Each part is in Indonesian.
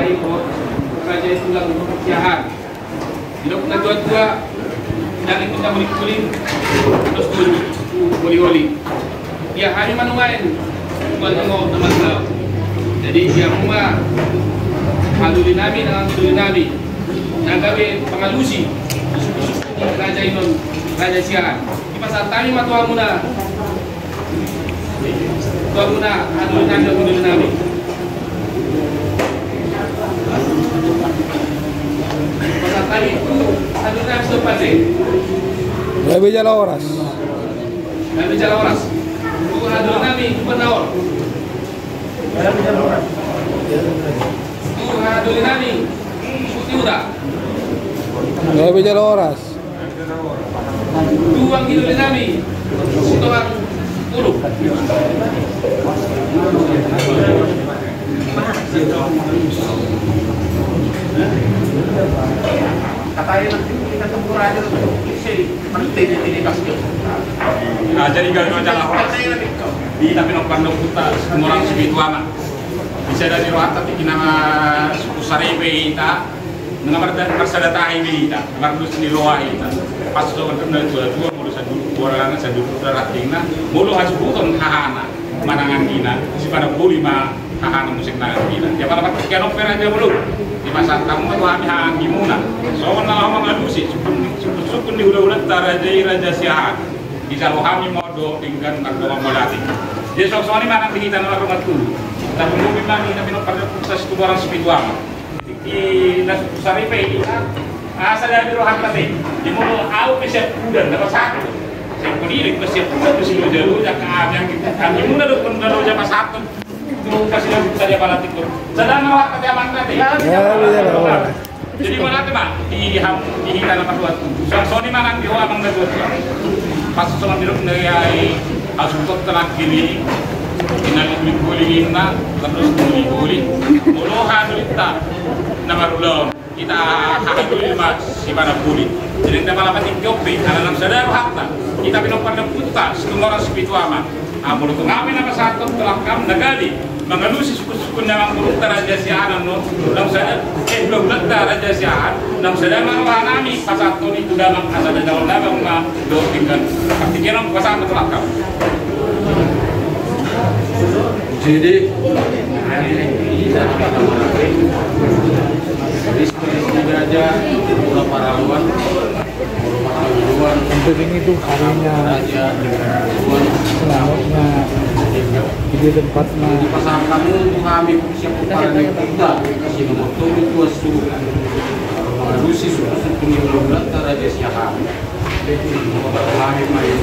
tayo po, raja itu lang siyahan. Dilok na dua-dua, dali ko na mulik-muling, terus uli-uli. Ya, hari manuain, bukan mo naman na. Jadi, ya rumah, hadulin namin ang hadulin namin. Nagawin pangalusi, susu-susu raja inon, raja siyahan. Di pasal tayo matuwa muna. Tuwa muna, hadulin namin ang hadulin namin. Pasal tayo itu, hadulin namin sa pati. Gabi jala oras. Gabi jala oras. Itu hadulin namin, penawar. Gabi jala oras. Itu hadulin namin, suti udah. Gabi jala oras. Tuang hadulin namin, sutohan puluh. Katanya nanti kita tempur aja tuh, sih penting ini kasih. Nah, jadi kalau jalan orang di tapi nopan kita semua orang spiritual. Bisa dari ruang tapi kita usare kita mengamar dan persada ini kita, marus di luar kita. Pas soal kenal dua mulu satu orang satu ratingna, mulu harus bukan hahana manangan kita. Si pada puli mah hahana musik nangan kita. Ya pada pakai kian opera aja belum. Di masa kamu tuh kami hang gimana? Soal nama ngalusi, sukun di ulah-ulah raja siahan. Di kalau kami modo tinggal nak melati. Jadi soal ini mana kita nak rumah tu. Tapi memang kita minum pada proses itu orang spiritual. Di nasari pe kita asal dari rohan tadi. Di mulut aku siap udah dapat satu. Saya pun siap udah tu sih jauh jak yang kami mula tu pun dah jam satu. Itu kasih lagi saja balat itu. Sedang awak kata aman tadi. Jadi mana tu mak di hitan apa buat? Soal ini mana di awak bang buat? Pas soal biru dari harus untuk telah kiri. Inal buli inna terus buli muluhan kita nama rulon kita hadul mas si mana buli jadi kita malah penting kopi karena nam sadar hakta kita minum pada puta setengah orang spiritual mah mulut ngapain apa satu telah kam nagali mengalusi suku-suku nama mulut raja siaran no nam sadar belum letak raja siaran nam sadar malah nami pas satu itu dalam asal ada dalam nama do tinggal artinya nam kuasa telah kam. Jadi hari ini kita seperti aja mulai paraluan Untuk ini tuh harinya selamanya di tempatnya di pasar kamu kami siap para kita kasih nomor tuh itu suruh mengalusi suku-suku yang belum raja siahan kami main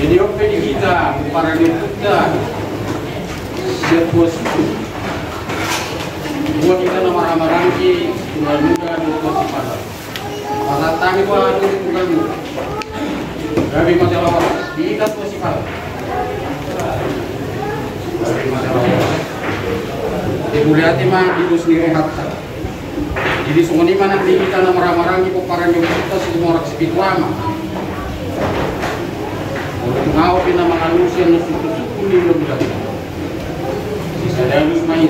jadi oke di kita para kita sebuah suku buat kita nama-nama rangki muda-muda dua sifat pasal tani buat itu bukan tapi masalah orang kita dua sifat tapi masalah orang boleh hati mah itu sendiri hatta jadi semua ini mana kita nama-nama rangki para kita semua orang spiritual mah ngau pina manusia na suku-suku ni belum tadi. Sisa dalus mai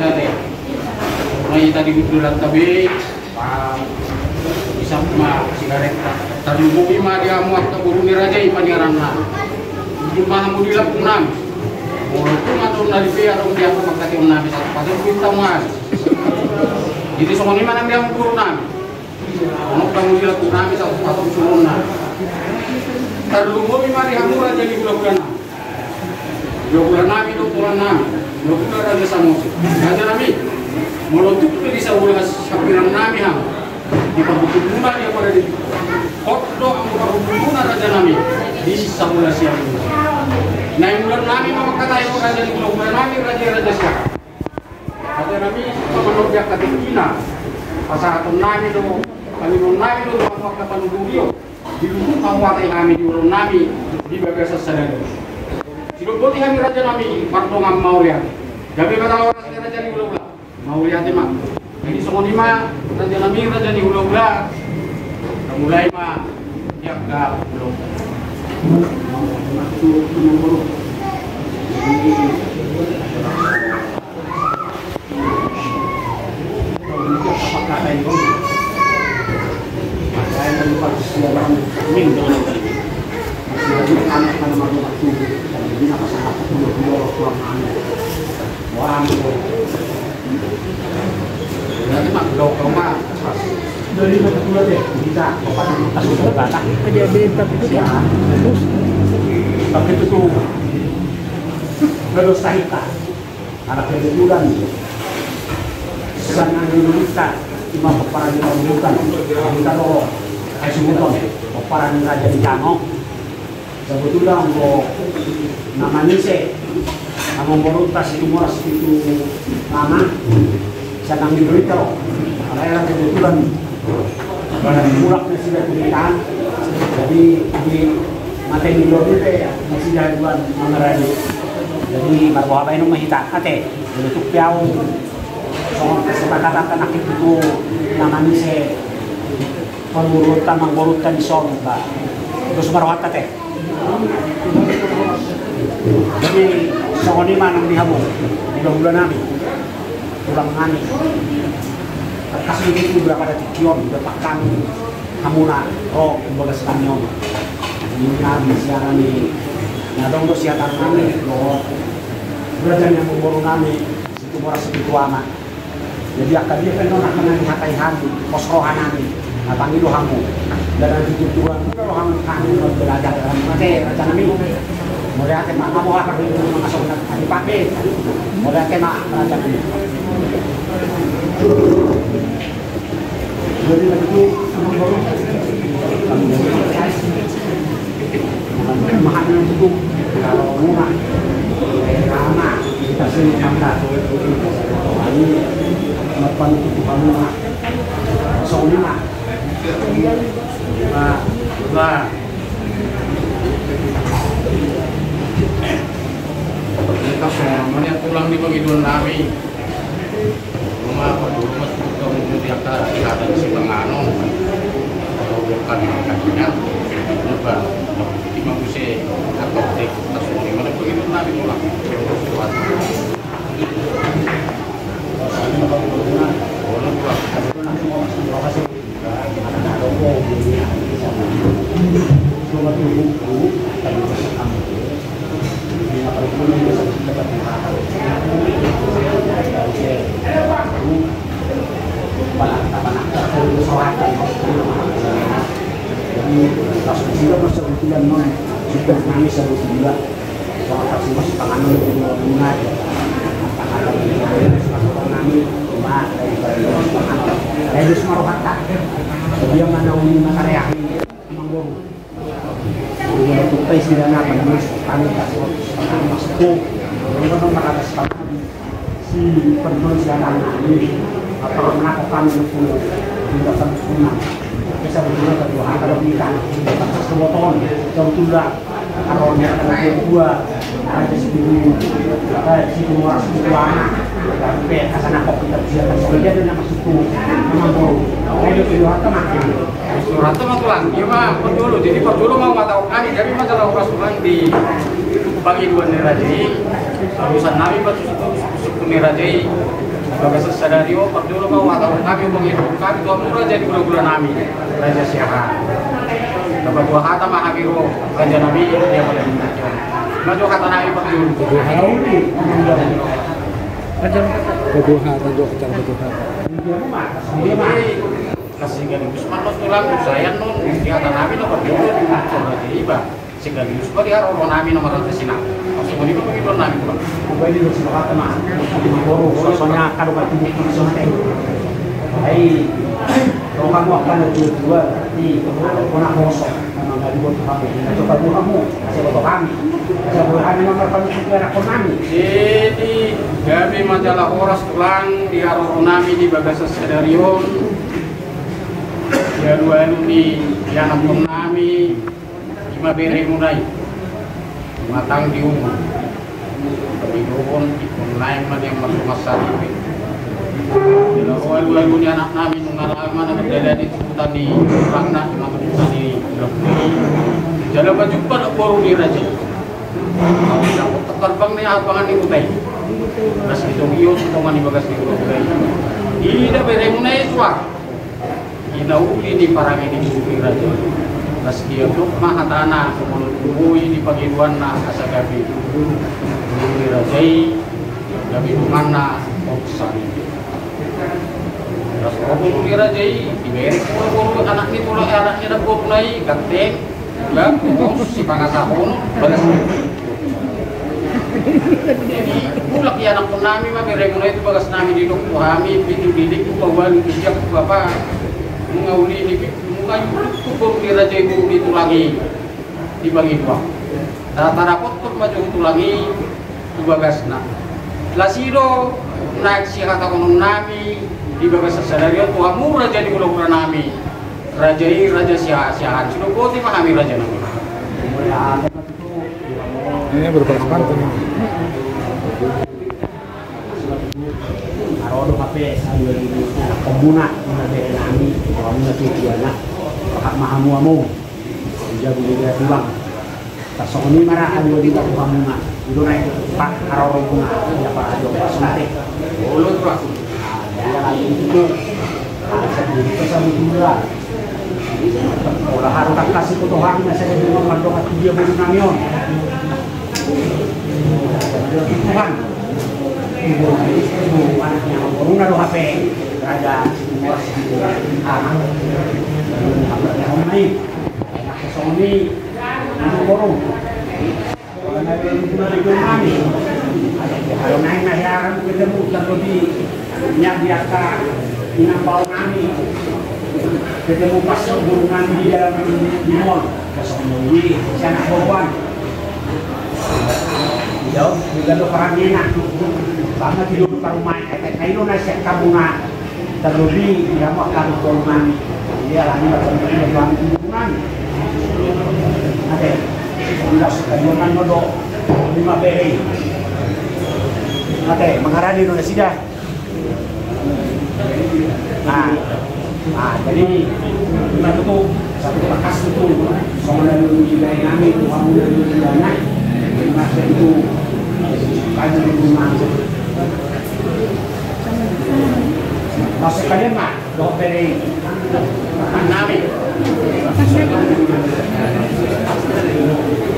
tadi betulan tabe, bisa ma sigaret. Tadi bumi ma dia muak ke burung raja ipanyaran na. Jumlah mu dilap enam. Walaupun atau nari pe atau dia apa kata enam bisa pasal kita mas. Jadi semua ni mana dia mu turun enam. Ono kamu dilap enam bisa pasal turun enam. Terlalu mau mari kamu aja di bulan-bulan 26 itu bulan 6 bulan ada samosi aja nami melotuk itu bisa ulang sapiran nami ham di pabukuna dia pada di hotdo ang pabukuna raja nami di samula siang nah bulan nami mama kata yang raja di bulan nami raja siang raja nami menolok dia katikina pasal atau nami itu kami nami itu mau kapan dudio di lubuk kawatai kami di ulun nami di bagasa sadar. Silupoti kami raja nami martongam maulian. Gabi kata orang raja di ulun maulian tema. Jadi semua lima raja nami raja di ulun mulai mah tiap gak ulun. kamu. Nanti mak kau mah dari mana deh bisa apa kasus terbata. Kejadian tapi itu kan terus Tapi itu tuh Galos Tahita, anak kebetulan sanang Indonesia cuma peperangan pembukaan kita loh Aisyuton peperangan Raja di Cano sebetulnya mau namanya sih nama Borutas itu moras itu nama sanang Indonesia loh karena kebetulan barang mulaknya sudah pemerintahan jadi di mata ini loh itu ya masih jagoan mengerani jadi baru apa ini mahita ate untuk piau soal kesepakatan anak itu namanya se pengurutan mengurutkan soal terus baru apa teh jadi soal ini mana dihamu di bulan nami pulang nami kasih itu berapa ada tikion berapa kami hamuna oh bagas kanyon ini nabi siaran ini nah dong tuh siaran nami loh belajar yang memburu nami itu merasa itu amat jadi akan dia kan orang akan dihatai hati pos rohanami nah panggil lo hamu dan nanti tujuan kalau hamu kami belajar nanti raja nami mulai hati mak kamu apa itu masuk nanti pakai mulai hati mak raja nami jadi begitu memburu mahal itu kalau rumah karena kita sini angkat ini mapan itu kamu soalnya nah kita semuanya pulang di penghidupan kami rumah itu di antara ada di Sibangano atau bukan kakinya lupa di Mangkuse atau di Tasuri mana begitu nabi pulang sudah kami sebut juga soal kasih masuk tangan untuk mengenai tangan kami cuma dari tangan dari semua harta dia mana uni makarya mengguru untuk tes di dana pada kami kasih kami masuk untuk mengatas kami si penulisan ini atau melakukan untuk tindakan hukum bisa berguna kedua antara pilihan atas kemotoran sebetulnya kalau dia akan kedua ada situ situ orang situ anak sampai asana kok kita bisa kerja dengan masuk tuh memang baru kalau itu harta makin harta mah tulang gimana dulu jadi dulu mau nggak tahu kali jadi masalah uras tulang di pagi dua nerajai urusan nabi batu suku nerajai Bagas sadario dulu mau atau kami menghidup kami dua murah jadi bulan nami raja siapa dapat dua kata mah habiru raja nabi dia pada maju kata nabi dulu raja kedua raja acara kedua dia mah kasih galigus mana tulang saya non di kata nabi nomor dulu raja iba sehingga di Yusuf dia romo nami nomor satu sini. Maksud ini begitu nami pulang. Kau ini harus berkata mah. Baru soalnya kalau batu bukti soalnya. Hei, kalau kamu akan jual di kona kosong, memang dari buat kamu. Coba dulu kamu, kasih foto kami. Kasih foto kami nomor kamu juga anak kami. Jadi kami majalah Horas tulang di Aronami di Bagas Sedarion. Ya dua ini di anak kami. Mabere mulai matang di umur kehidupan ikut naik mana yang masuk masa ini dalam awal-awal ni anak namin pengalaman na nagdala dito sa ni Rangna yung mga dito ni Rangna dalam berjumpa na puro ni Raja ako takarbang na abangan ni Utay mas itong iyon tutungan ni Bagas ni Utay ina bere mo na ito inauli ni parang ini ni Raja Meski untuk mahatana mulut kubui di pagiduan na asa gabi rajai gabi duman na Saribe. Terus kalau kira jadi diberi pura-pura anaknya dah gua mulai ganteng, lah si pangasahon balas. Jadi mulak ya anak nami mah beri mulai itu bagas nami di dok kami pintu didik tu bawaan kerja apa mengauli ini mengayu tu pun kira jadi guru itu lagi dibagi dua. Tara pot maju itu lagi tu bagas na. Lasido naik si kata konon nami di bagas sadarion tu hamu raja di ulah nami raja siahan sudah kau pahami raja nami. Ini berpasukan ini. Arodo kape ayo ini komuna dari nami orang itu dia nak hak mahamu amu jago dia tulang. Tasoni marah ayo di tak komuna itu naik pak arodo bunga dia pak ayo pasante. Ulut pak. Dia lagi itu sendiri bersama dua. Olah harus kasih ketuhan saya di rumah doa dia bunuh namion. Tuhan ibu anaknya corona do HP raja semua anak ini Sony itu korong karena itu dari kami kalau naik naik ketemu terlebih yang biasa inang bau kami ketemu pas hubungan di dalam di mall Sony sana korban jauh juga do parangina banget hidup di rumah kayak na siya kabunga terlebih dia mau kamu korban dia lagi berkorban hubungan ada sudah sekalian modo 5 beri ada mengarah di Indonesia jadi kita tuh satu bekas itu soal dari kami kamu dari banyak masa itu kaji rumah masih kalian mah dok dari nami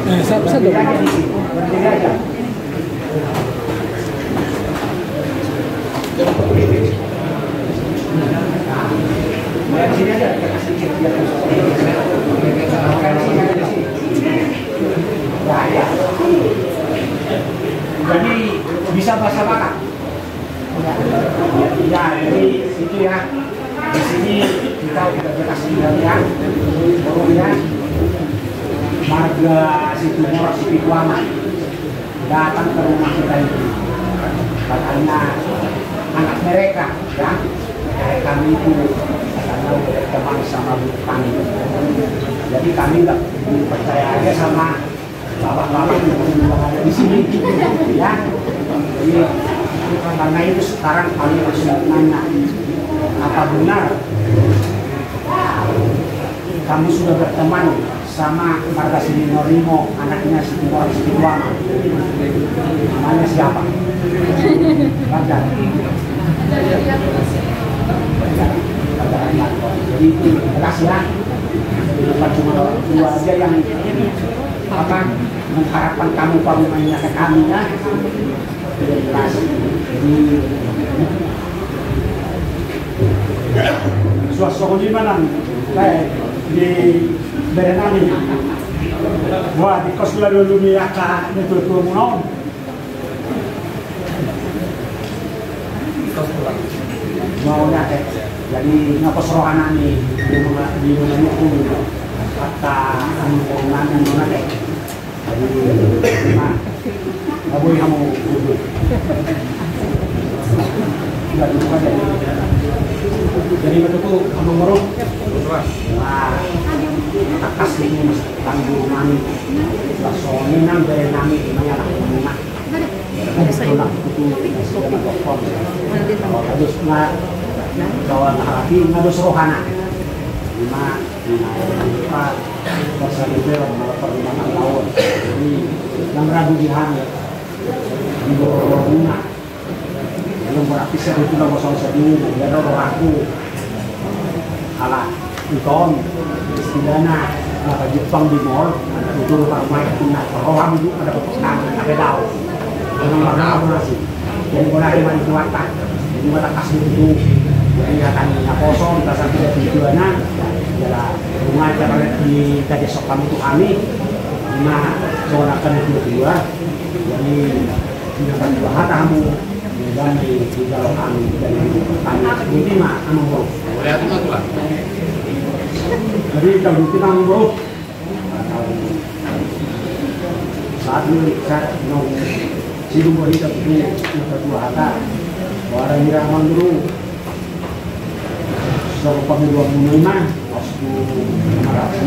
Bisa dong. berdiri aja sini aja kita kasih cek dia ya. Jadi bisa bahasa Batak. Ya, jadi itu ya. Di sini kita udah kasih lihat ya. Marga situ Morak Sipituama datang ke rumah kita itu. Katanya anak mereka ya. Kami itu karena berteman sama kami. Jadi kami nggak percaya aja sama bapak-bapak yang ada di sini, ya. Jadi karena itu sekarang kami harus nanya, apa benar kamu sudah berteman sama Marga Sini Norimo, anaknya Siti Morak Sipituama? Namanya siapa? Baca. Jadi jelas ya, bukan cuma dua aja yang apa mengharapkan kamu mainnya ke kami ya, jelas. Jadi suasana di mana? Kayak di Berenami. Wah di kos dulu miaka itu mau. Maunya jadi ngapos rohanani di mana itu kata anu korunan yang mana deh jadi nah nggak boleh kamu duduk nggak duduk aja jadi betul kamu ngurung nah kita kasih ini tanggung nami Sony nang dari nami namanya lah menengah harus nggak kawan hati ngadus rohana lima bahasa libero perlindungan laut jadi yang ragu dihamil di bawah bunga belum berarti saya itu nggak usah sedih ya roh aku alah ikon istilahnya apa Jepang di mall itu rumah itu nak roham itu ada pesan ada daun orang mana nasi Jadi wala iman kuwata. Jadi wala kasih itu. Jadi akan kosong kita sampai tujuannya adalah rumah cara di tadi sok kamu tuh kami. Nah, soal akan itu dua. Jadi tidak dua hata kamu dan di dalam kami dari kami ini mah anu bro. Boleh atuh mah tuh. Jadi kalau kita bro saat ini saya mau sidung beri itu dua hata. Orang diraman dulu. So pemilihan munima waktu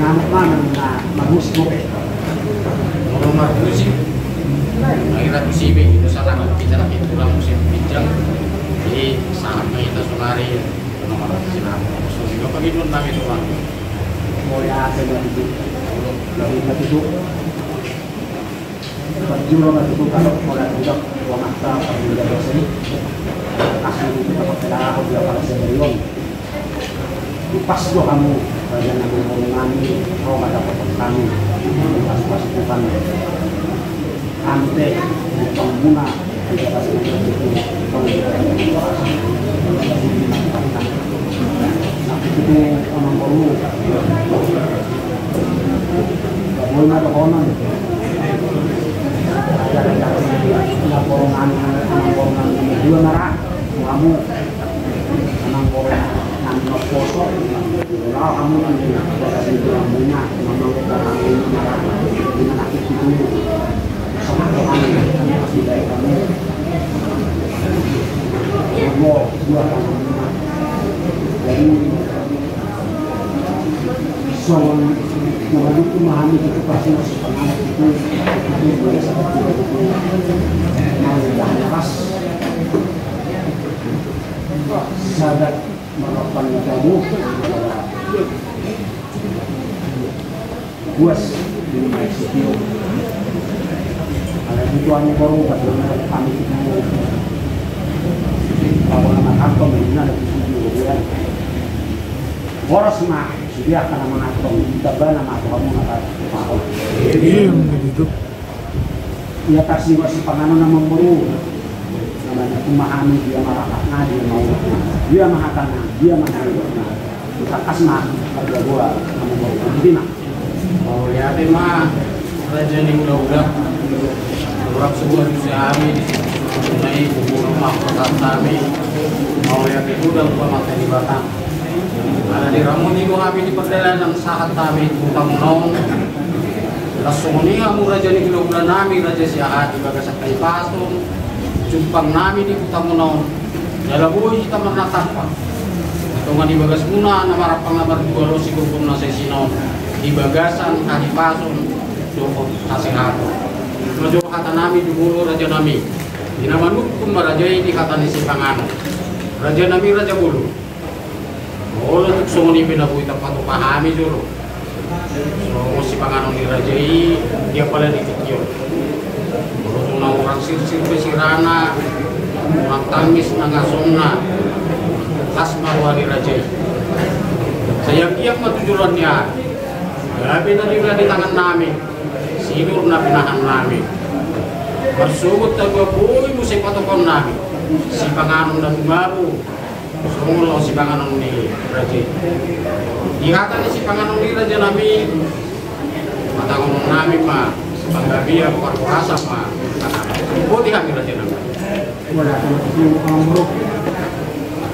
ngamuk mana magus kok. Nomor musim. Akhirnya musim itu salah kita lagi pulang musim pinjam. Jadi sampai kita sunari nomor sinar. So juga pagi dulu kami itu bang. Oh ya, saya itu. Lalu itu. Baju lo itu kalau mulai juga uang akta pemilihan sini. Kasih itu kita pakai aku dia pada sebelum. Pas tuh kamu jangan ngomong kau ada potong kami pas bukan ante pengguna tidak pasti itu orang baru boleh ada konon ada borongan dua merah kamu anak borongan anak foto kalau kamu nanti ada sebuah bunga memang kita kamu marah dengan aktif itu sama Tuhan kami pasti baik kamu Allah dua kamu jadi soal mengaduk memahami itu pasti masih pengamat itu boleh seperti itu mau yang pas sahabat melakukan kamu buas di rumah studio ada tujuannya baru bagaimana kami itu kalau anak kantong ini ada studio kan boros mah sudah karena mengatong tidak benar mah kamu nggak tahu Iya, begitu. ya kasih masih panganan nama baru namanya memahami dia marakatna dia mau dia mahakana dia mahakana kita kasmah harga gua nama baru jadi mah mau lihat mah raja nih udah beberapa sebuah kami naik rumah kami mau lihat itu udah lupa mata di batang ada di ramu nih gua kami di perjalanan saat kami utang nong langsung nih kamu raja nih udah nami raja siahat di bagasan kai pasung jumpang nami di utang nong dalam buih kita menatap pak tungan di bagas muna nama rapang nomor 2 lo si kumpul nasi sinon di bagasan kaki pasun joko kasih hatu menuju kata nami di bulu raja nami di nama nukum raja ini kata nisi pangan raja nami raja bulu oh lo tuh semua ni bina bui tempat pahami dulu so si pangan ni raja ini dia pada dikikio bulu tuh orang sir besirana orang tamis nangasongna kasmar wali raja saya kiam tujuannya gabi tadi di tangan nami sidur na pinahan nami bersubut tago boy musik patokon nami si panganon dan baru sungguh si panganon ni raja dikata ni si panganon ni raja nami matangon nami ma panggabi aku rasa ma boleh kami raja nami boleh itu amruk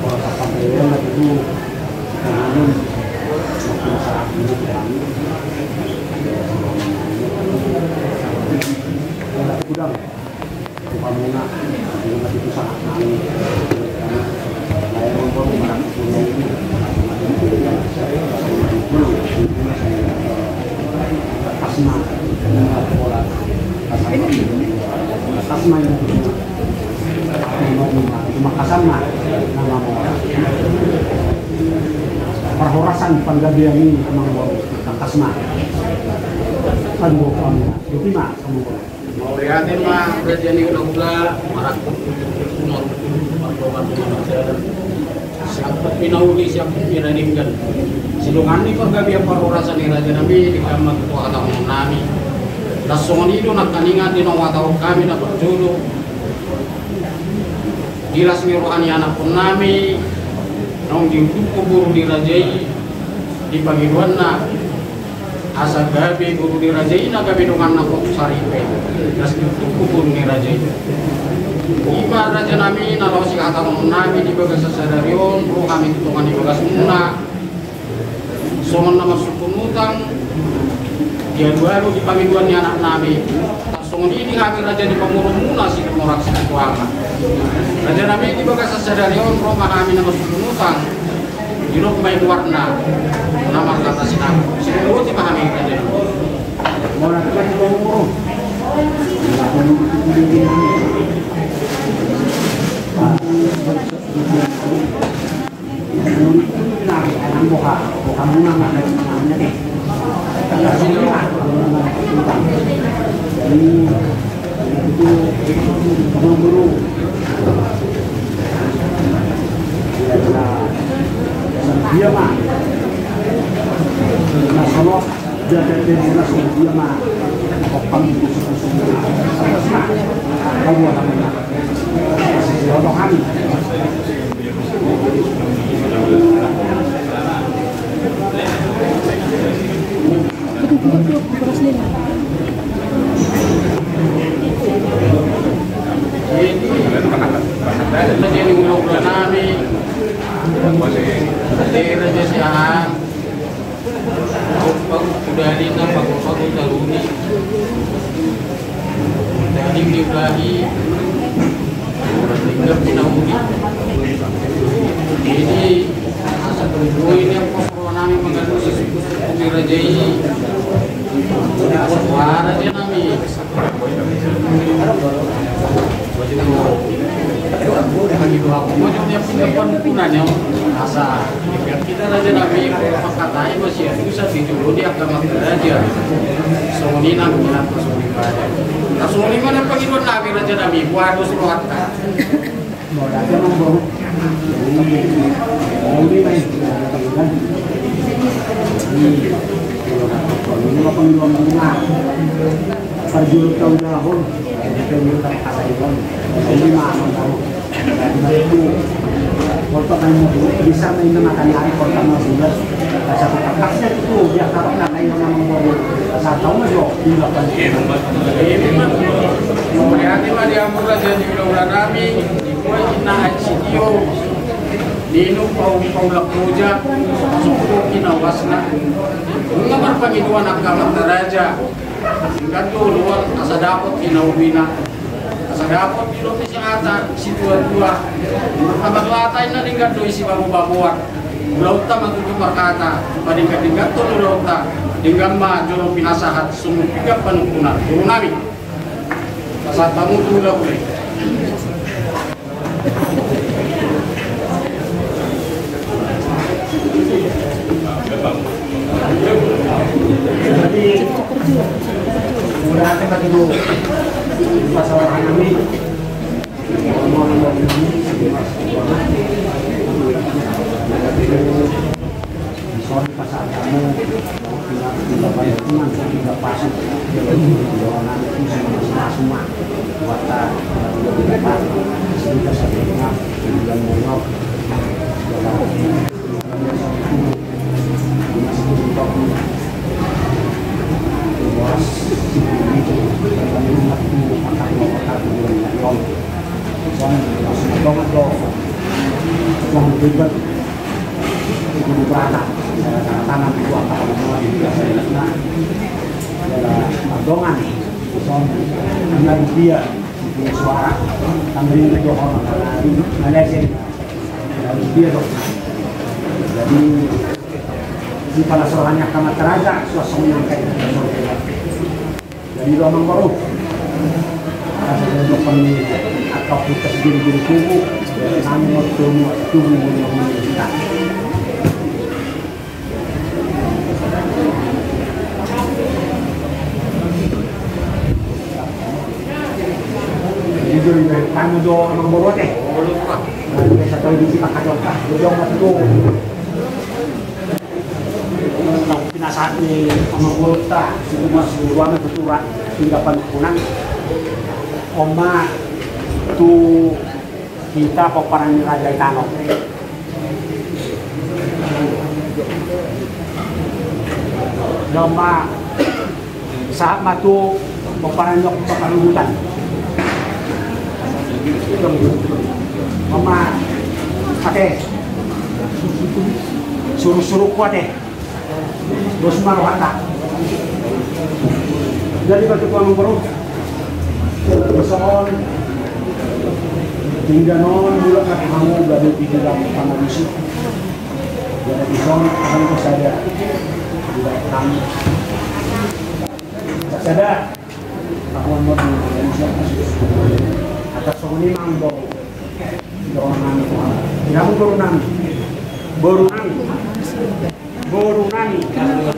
kalau sampai yang itu namun masalah ini kami ada gudang upamanya dengan itu sangat kami saya membawa barang pulau ini asma dengan pola asma yang cuma kasama nama perhorasan panggabian ini memang tentang kasma kan bukannya itu mah mau lihatin mah raja ini udah marak umur siapa pinauli siapa pinaringkan silungan ni panggabian perhorasan ni raja nabi di kamar ketua atau nami langsung ini do nak kaningan di nawatau kami nak berjulu dilas ni rohani anak pun nami nong diutup kubur dirajai di panggiluan na asa gabi guru dirajai na gabi dongan na kok saripe dilas diutup kubur dirajai iba raja nami na rosi kata nami di bagas sasadarion roh kami tutungan di bagas muna songon nama sukunutang dia dua di panggiluan ni anak nami songon ini kami raja di pamurung muna si kemorak si kuama raja nami di bagas sasadarion roh kami nama sukunutang di roh main warna nama kata sinam sinam di pahami raja mau lakukan di pamurung anak buka kamu nama namanya deh jadi itu guru dia mah nah kalau jadi langsung dia mah kopang itu kamu namanya kalau kami jadi ngulok nami dari raja siang udah dina paku taruni dari diulahi tinggal pinauni ini asa kedua ini yang pokok nami mengandung sesuatu di raja ini suara raja nami bagi dua pokoknya punya pengunanya asa kita raja nabi katanya masih susah dijulu di agama raja songoni nang minat songoni pada nah songoni mana panggilan nabi raja nabi buat suruh hatta mau datang nombor ini main ini panggilan bunga perjul tahun tahun perjul tahun kasaikan ini mana tahu itu untuk kamu bisa makan hari kota Masudah satu kakaknya itu dia kalau nggak main sama mau satu masuk tinggalkan ini mah berarti mah dia murah jadi bulan kami kue ina acidio dinu pau lakuja suku kina wasna ngamar panggiluan agama raja tingkat tu luar asa dapat kina ubina asa dapat di lokasi ata situa-tua kamar latai na tingkat tu isi babu-babuan lauta matutu markata padingkat tingkat tu lauta tinggal ma jolo pinasahat sumur tiga panukuna turunami saat tamu tu dah boleh udah tempat itu masalah kami soal pasal kamu tidak banyak teman tidak pasang jangan itu semua kata tidak dapat kita sebutnya dan mau tanam itu apa dongan dengan dia suara tambahin itu orang Malaysia dia dong jadi di pada soalnya kamar teraga suasana yang kayak jadi domang baru untuk atau kita sendiri tubuh namun tubuh kita jujur kamu do nomor teh biasa tahu di sini pakai dompet dong masuk pinasahan ni nomor ta itu masuk ruangan keturat hingga penekunan oma tu kita peperangan Raja Itano. Lama saat matu peperangan pekaluhutan. Mama, oke, suruh-suruh kuat deh. Bos marwata. Jadi batu kuang baru. Beson, hingga non bulan kaki kamu berada di dalam kamar musuh. Jadi beson akan bersadar tidak kami. Sadar, aku mau di atas sini mambo. Orang nami, kamu baru nami.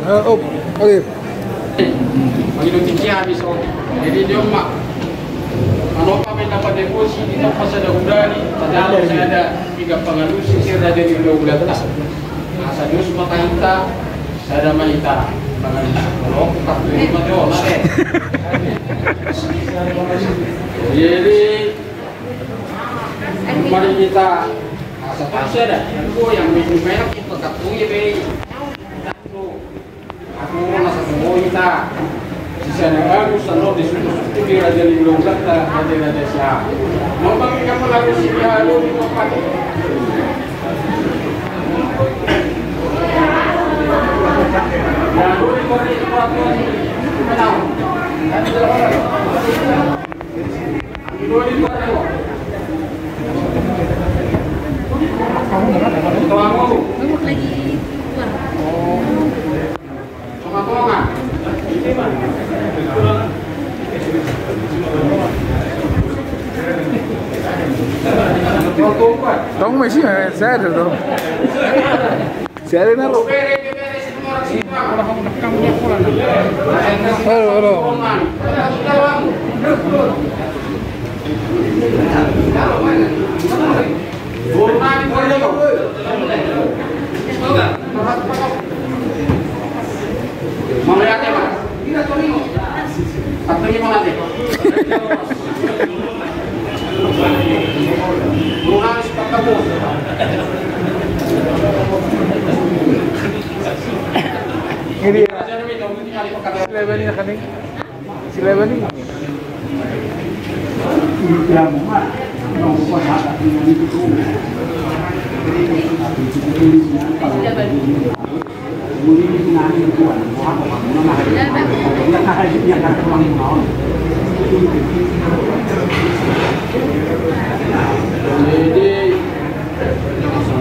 Oh, oke. Begitu tinggi habis jadi dia mak. Kalau kami dapat deposit di tempat ada udari, padahal saya ada 3 pengaruh sisir dari udah telah. Nah, saya semua kita saya ada mahita. Kalau tak beli material deh. Jadi mari kita satu ada yang minum merek itu kartu ya be. Aku nasa semua kita. Sana harus selalu disuruh di Raja Linglong Kata Raja siapa. Mau bagi kamu lalu si Halu di tempat. Lalu di tempat mana? Itu di mana? Kamu lagi keluar. Sama tolongan. Kamu masih saya ada dong. Saya ada nalo. Halo. Mau lihat ya, Mas? Atau gimana sih? Bukan sepakat bu. Ini Silebani kan nih? Silebani. Yang mana? Yang kuasa dengan itu. Jadi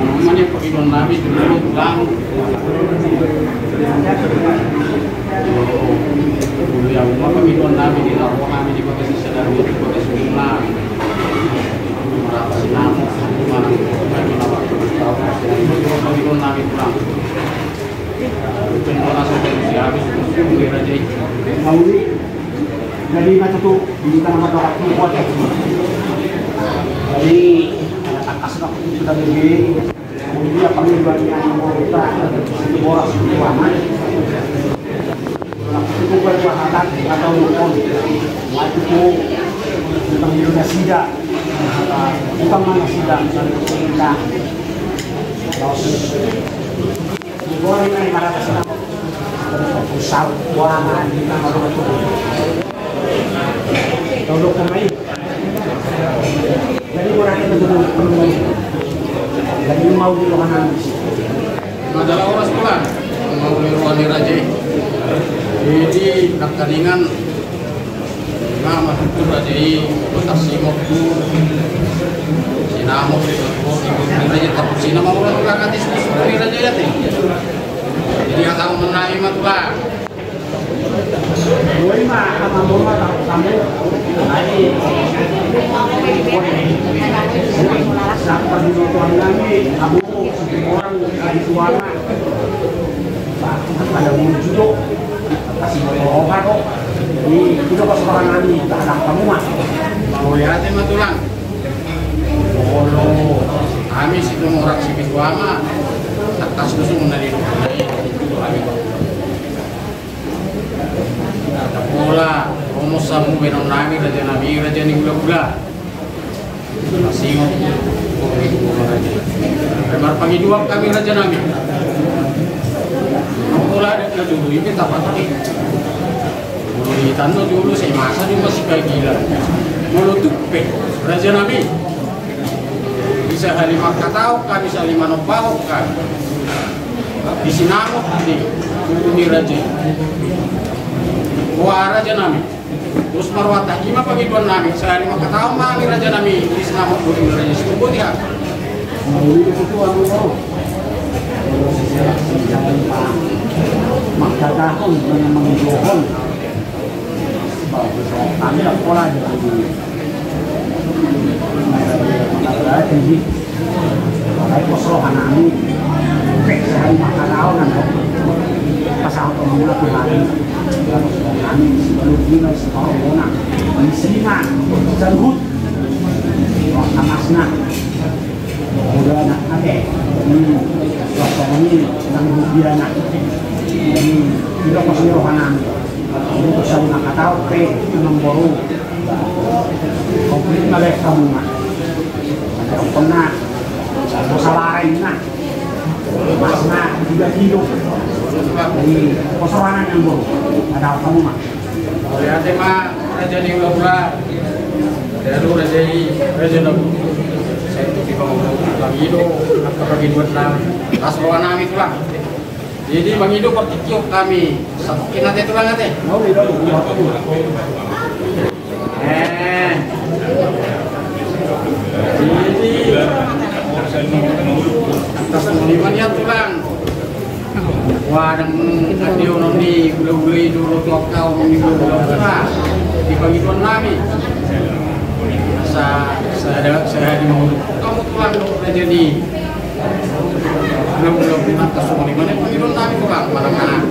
namanya pagidon nabi dulu pulang. Yang pagidon nabi di Lampung kami di kota Sisadar di kota Sumula. Merasa sinamo mana pagidon nabi pulang. Pengguna sampai usia habis mungkin Raja itu. Mauli dari macam tu di tanah mata waktu kuat. Jadi atas waktu sudah lebih kemudian panggilan yang kita itu borak keuangan. Itu buat wahatan atau nukon. Waktu itu tentang Indonesia bukan mana sidang misalnya kita goreng ini marah kesana pusat keuangan kita mau betul kalau kemarin jadi orang itu betul lagi mau di ruangan Adalah orang sekolah mau di ruang Raja. Jadi nakaningan nama itu Raja kota Simok tu sinamo itu Raja tapi sinamo orang berangkat di Raja ya teh. Jadi yang kamu menangi matulah. boleh mah sama mama kamu lagi sampai di tuan lagi kamu orang di tuana ada muncul kasih obat kok ini itu pas orang lagi tak ada kamu mah Mau lihat ya matulang. Oh, kami sih mau orang sibuk lama. Tak susu menari rumah itu kami. Ada pula, kamu samu benar nami raja nabi raja ni gula-gula. Singot Remar pangiduang kami raja nami. Mula ada dulu ini tak pasti. Mulu tanu dulu saya masa di masih kayak gila. Mulu tuh raja nami. Bisa halima katau kan, bisa lima nopau kan. Di sinamut di raja. Wah raja nami. Terus marwata ima pangiduan nami. Saya lima katau mami raja nami di sinamut di raja. Sebut ya. Muli itu anu baru. Jangan pak magkakahon na mangjohon. Kami ang pola di tinggi. Ay posrohan namin. Sa makakaraon ng pasang pamula Tuhan. Tapos namin lugino sa corona. Ang sina sa hud. Amas na. Udah nak ate, ini waktu ini sedang hujan nak, ini tidak masih rohanan, ini bisa nakatau pe enam baru, komplit ngalek kamu nak, ada pernah, masalah ini nak, masna 3 kilo, ini kosoranan yang baru, ada kamu nak. Lihat mah raja di ulah, ada raja nabu. Saya itu di Bang Ido, bagi buat kasroan kami tulang. Jadi Bang Ido pertikiuk kami, satu kinate tulang ate. Jadi atas mulimannya tulang. Wadang adio noni gula-gula dulu kau minggu di Bang Ido kami. Saya di mau kamu tulang aja di belum atas semua mana pengirun kami tulang mana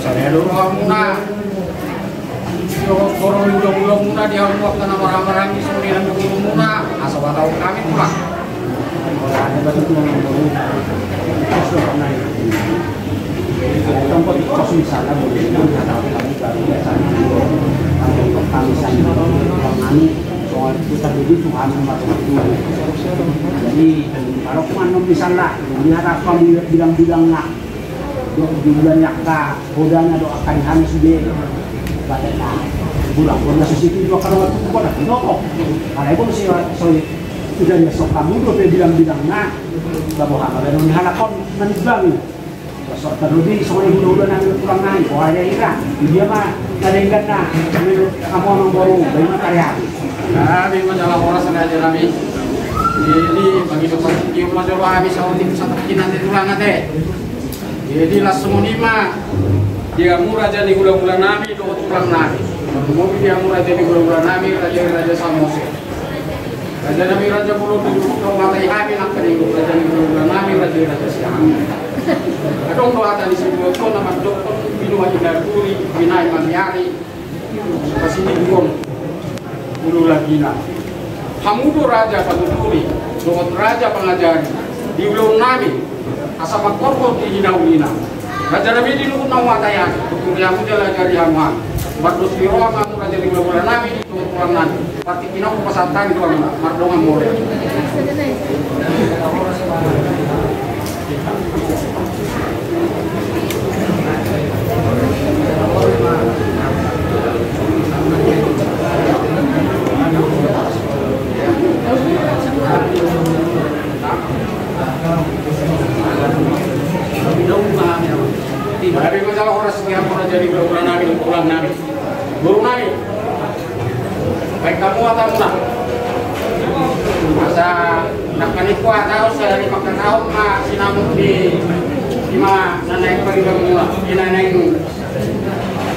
saya dulu amuna orang udah muna dia buat karena orang-orang di sembilan dulu muna asal tahu kami tulang Ada batu tulang yang baru. Tempat kos misalnya boleh ada kami baru biasanya untuk kamisan kami soal kita jadi Tuhan nomor 1. Jadi kalau kemana misalnya lihat apa bilang-bilang nak bulan yakka hodanya doakan kami sudah pada bulan bulan sesitu dua kali waktu pada dok kalau itu sih sudah besok kamu tuh bilang-bilang nak bahwa ada yang halakon nanti so terlebih soalnya udah nanti pulang naik kok ada ira dia mah kadang-kadang nah kamu orang baru dari mana karya memang jalan orang sengaja kami jadi bagi dokter dia masuk habis satu nanti tulang nanti jadi langsung lima dia murah jadi gula-gula nami dua tulang nami mobil dia murah jadi gula-gula nami raja Samosir raja nami raja bulu dulu kalau matai kami nak kering raja gula-gula nami raja Siang adong doa tadi sebut kau nama dokter minum aja dari kuri binai maniari kasih dibuang dulu lagi nak hamudu raja patuturi dokter raja pengajari di ulung nami asama korbo di hinaulina raja nami di lukut nawataya betul yang muda lajari hamuan batus biroa kamu raja di bulan nami itu pulang nanti pati kinau pasatan itu mana mardongan boleh Tapi masalah orang sekian pernah jadi bulan nabi, pulang nabi, guru nabi. Baik kamu atau enggak? Masa nak kaniku atau saya di makan tahun mah sinamuk di mana naik pergi bermula, di naik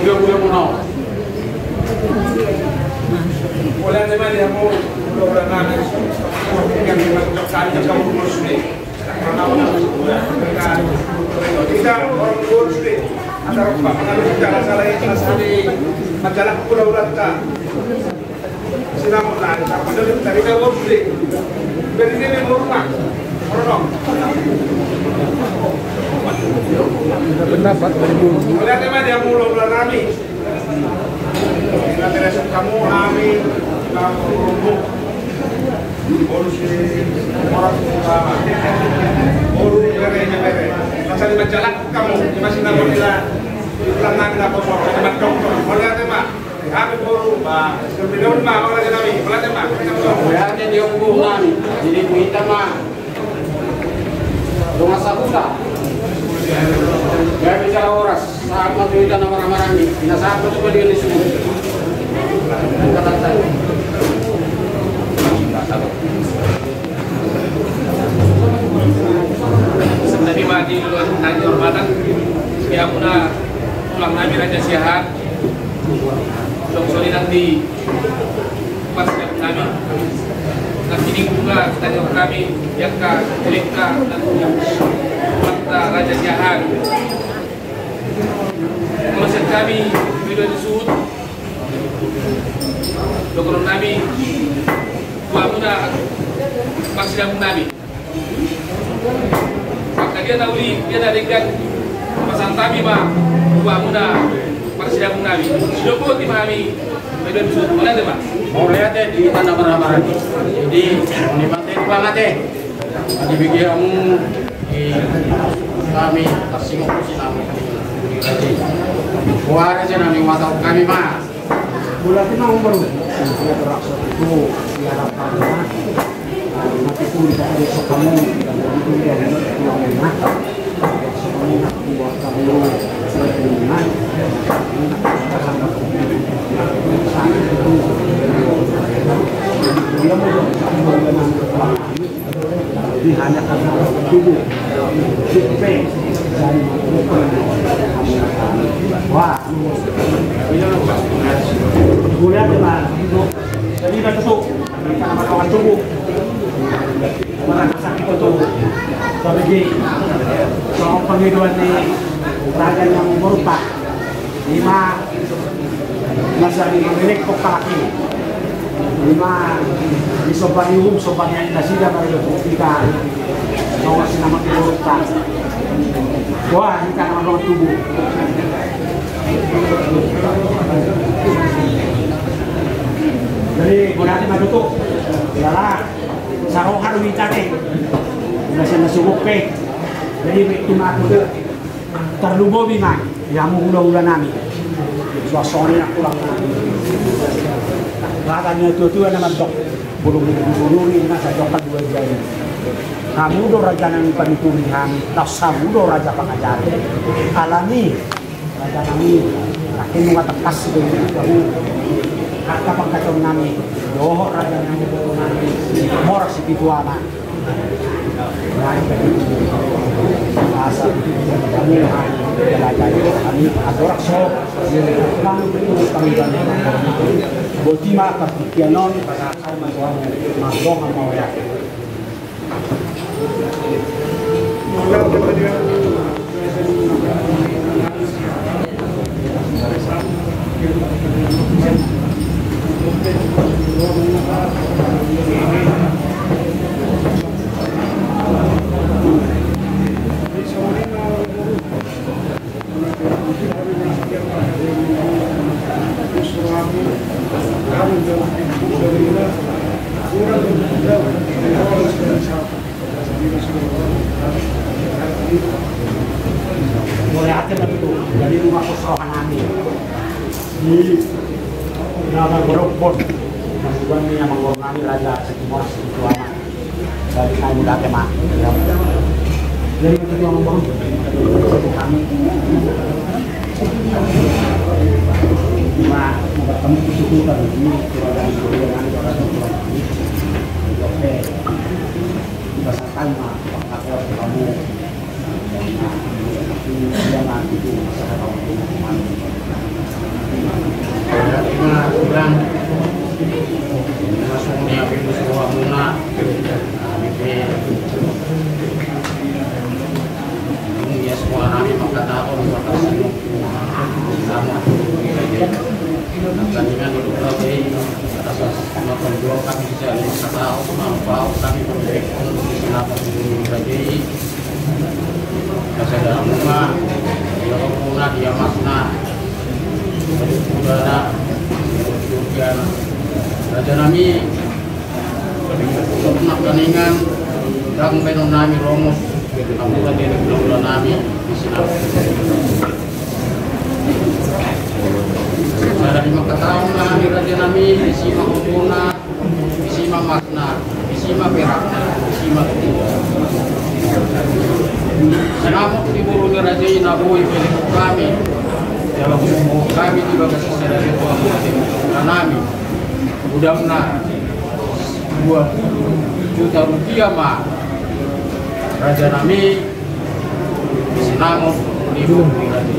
bulan muno. Boleh tema dia mau bulan nabi, yang kali kamu harus beli. Kita orang luar sudah antara pengaruh cara salah yang asli majalah pulau Rata sinam lah padahal dari luar sudah dari ini rumah orang pendapat dari dulu. melihat tema dia mulai bulan Rami nanti resep kamu Amin kamu Masa di jalan kamu masih nak bila lanang nak perform debat dokter. Boleh ada mak? Kami baru mak. Sebelum mak boleh ada kami. Boleh ada mak? Boleh ada di umum nami. Jadi kita mah rumah sabuta. Gak bicara oras. Saat waktu kita marah-marah ni. Kita saat itu juga dia disebut. Kata saya. Sebenarnya mati luar nanti hormatan. Siapa puna pulang nabi Raja Siahan. Longsori nanti pas kami. Nanti ini juga tanya kami yang Elektra dan Fakta Raja Siahan. Konsep kami video disebut dokter Nabi Muda Maksudnya Nabi. Maka dia tahu dia ada dekat pasang kami mah Muda Maksudnya Nabi. Sudah kau timami video disebut boleh deh pak? Mau lihat deh di tanah marah-marah. Jadi nikmatin banget deh. Di kamu di kami tersinggung kami. Buat aja nami watau kami mah. Bulan itu mau baru beraksa itu diharapkan nanti pun tidak ada kamu dan itu dia yang enak kamu buat kamu enak dia mau dengan ini hanya karena tubuh supaya dari wah boleh ada pak jadi kita tutup kita nama kawan tubuh mana sakit itu sebagai soal penghidupan di raja yang merupakan 5 masa milik kokaki 5 di sopan yang nasida baru kita kawan nama merupakan wah ini kan nama kawan tubuh jadi berarti matutup ialah sarohan wita teh udah sana subuk pe jadi cuma aku terlubo bima yang ulah nami suasana nak pulang katanya itu nama dok buru-buru ini nak sajokan 2 jari kamu do raja nang paniturihan tasamu do raja pengajar alami raja nami akhir mengatas kamu kata pangkatong nami doho raja nami do nami mora si pituana nai asa kami raja kami adorak so kami itu kami dan botima kapianon pada saat masuk mau ya boleh hati itu dari rumah keserohan kami di nama Gorobot bukan yang menggornami raja Setimor Situama dari kami datang mak jadi itu yang ngomong kami cuma mau bertemu di situ kan ini dari dengan orang oke berdasarkan mak faktor kamu jangan itu masalah kawan bilang langsung diambil semua guna ini ya semua nami maka tahun maka sinu sama dengan itu berarti atas melakukan jual kami bisa tahu mampu kami memberikan silakan berarti kasih rumah dia puna dia makna udara kemudian raja nami pertandingan dan penon nami Romos Kapura di bulan nami di sini. Ada 5 tahun nami raja nami di sima hutuna, di sima makna, di sima perakna, di sima ketiga. Senamuk di buru raja inabui pilih kami dalam semua kami di bagas dari Tuhan bulan nami. Udangna 20 juta rupiah mah raja nami sinamot di raja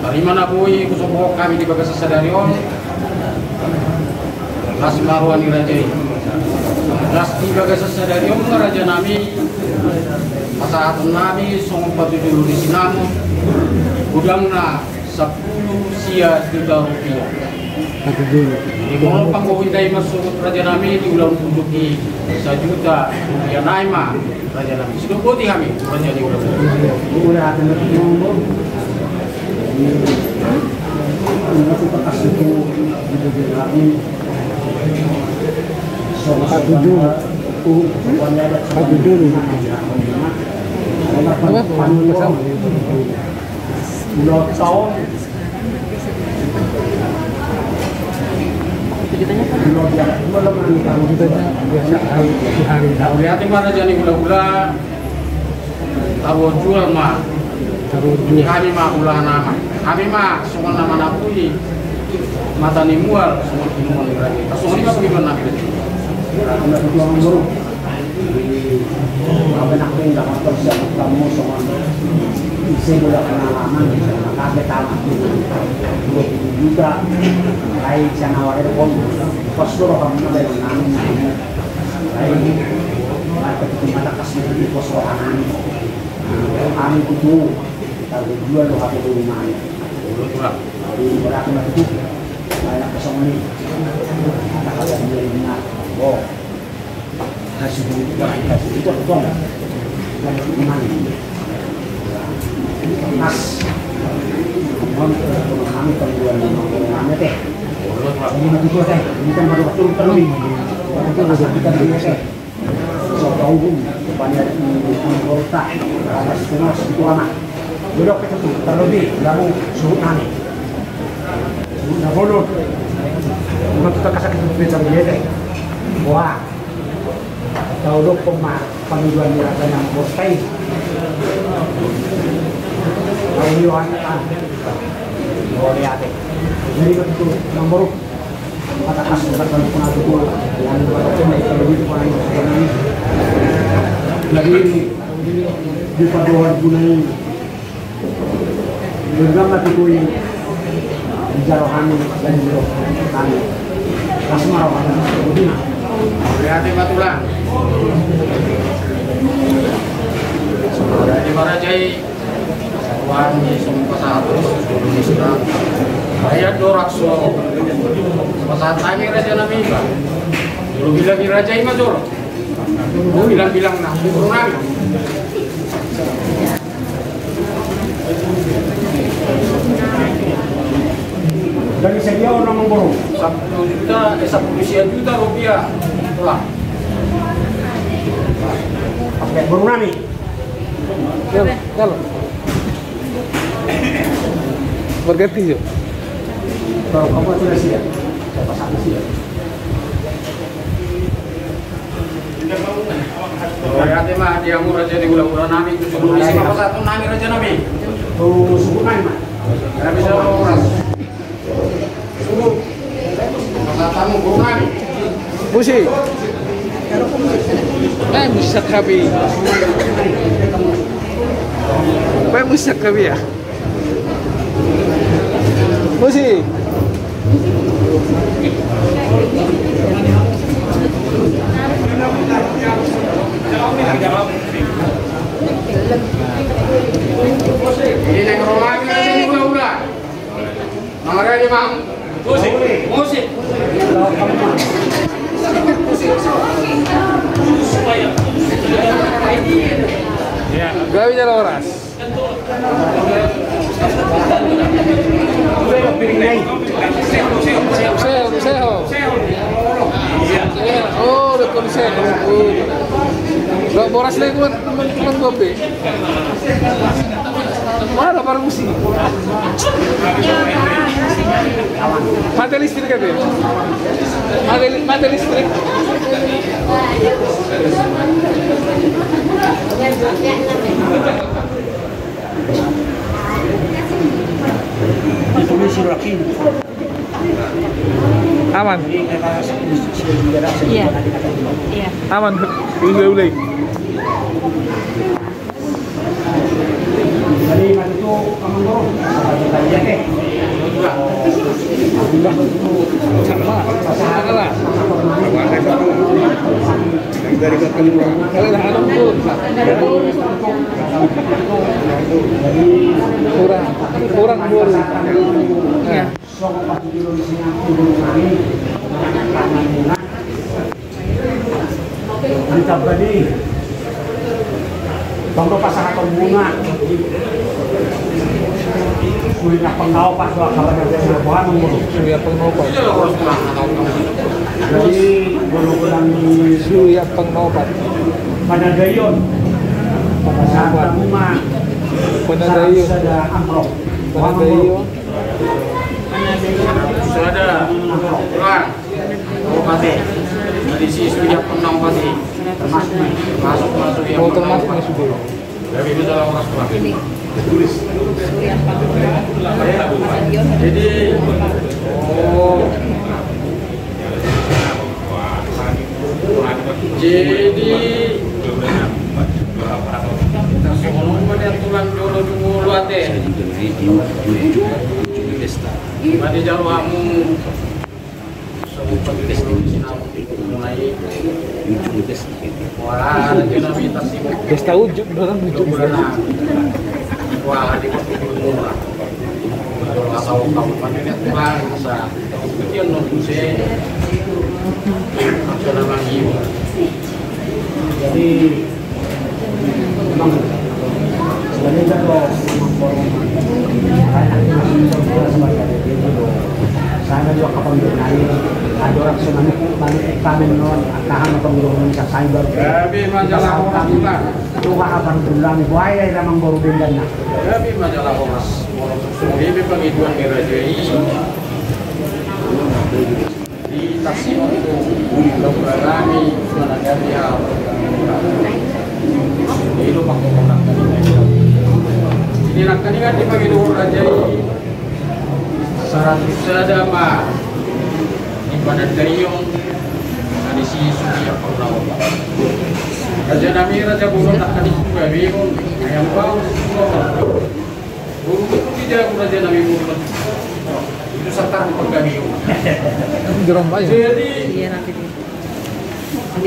tarimana bui kusobo kami di bagas sadarion las maruan di raja las di bagas sadarion raja nami masahat nami songpat dulu di sinamot udangna 10 juta rupiah. Di mohon pangkuhindai masuk raja nami di ulang tunjuki 1 juta rupiah naima raja nami sudah boti kami raja di ulang Udah ada ngomong. Ini kita kasih itu di kami. Soal dulu. Ada dulu. Tahun lihat mana jadi gula-gula taruh jual mah kami mah ulah nama kami mah semua nama napui mata ni mual semua minuman lagi semua ini mah bagaimana nabi ada tujuan buruk apa nak pindah motor siapa kamu semua saya sudah pengalaman kaget tamat juga baik yang awalnya pun pas dulu kamu dari nang baik mata itu mata kasih di pos orang kami itu tapi dua lo hati di rumah di berapa mati itu banyak kosong ini ada hal yang dari benar oh kasih itu dong dan iman nas kami penjualan kami teh ini mati itu teh ini kan baru betul terlebih itu sudah kita beli teh so tahu banyak di kota ada setengah itu anak duduk itu terlebih lalu suruh nani sudah bodoh cuma kita kasih kita bisa beli teh wah tahu dok penjualan di yang bostai ini wanita boleh ada jadi itu nomor kata kasih berapa pun ada tuh yang berapa kalau itu paling ini jadi ini di paduan gunai bergam mati kui jarohan dan jero kami kasih marah pada begini lihat batulah di Marajai Wani semua satu Islam ayat dorakso pasal kami raja nami ba dulu bilang raja ima jor bilang nah burung nami dari sedia orang memborong 10 juta rupiah lah pakai burung nami Kalau berganti yuk. kalau kamu sudah siap siapa satu siap lihat mah dia murah jadi ulah-ulah nami itu sebelum isi apa satu nami raja nami tuh suku nami mah nggak bisa orang subuh tamu burung nami Musi. Musak kami. Musak kami ya. Musi. Ini yang rumah ini udah. Nomornya di mana? Musik. Musik. Gawi jalan oras. Seho. Oh, udah kondisi. Gak boras lagi teman-teman gope. Mana baru musim? Mati listrik kan ya? Mati listrik. Ditulis sirakin. Aman. Iya. Iya. Aman. Ulay. Jadi itu kamu dulu. Tadi deh. Salah. Dari ketemu. Kalau dah ada pun. Kurang baru. Ya. Mantap tadi. Contoh pasang atau bunga. Sudah pengau pas kawan yang bukan mulu. Suya pengobat. Jadi bulan Suya pengobat. pada dayon. Pasang bunga. Penadayo. Ada amrok. Penadayo. Sudah pulang. Oh pasti. Dari si sudah penang pasti. Masuk yang Oh termasuknya sudah. Dari itu dalam orang pulang. Jadi tulang dulu dulu ate. Mati jalwamu mulai wah nabi tasib Desta ujub orang ujub. wah di murah atau kabupaten tulang sa itu non se nasional lagi Jadi memang sebenarnya kalau sana juga kapan berani ada orang tsunami balik kami non akahan atau ngurungin sa cyber tapi majalah orang tulang itu kapan berulang buaya ramang baru dengan na tapi majalah orang ini bagi dua kerajaan di Tasik itu berani menangani dia itu pakai orang ini nak kan dibagi dua kerajaan 100 ada mah di pada dayung ada si Surya Purnama Raja Nami Raja Bulu nak kali juga bingung ayam bau bulu itu tidak Raja Nami Bulu itu serta pergami Jerong banyak. jadi Iya nanti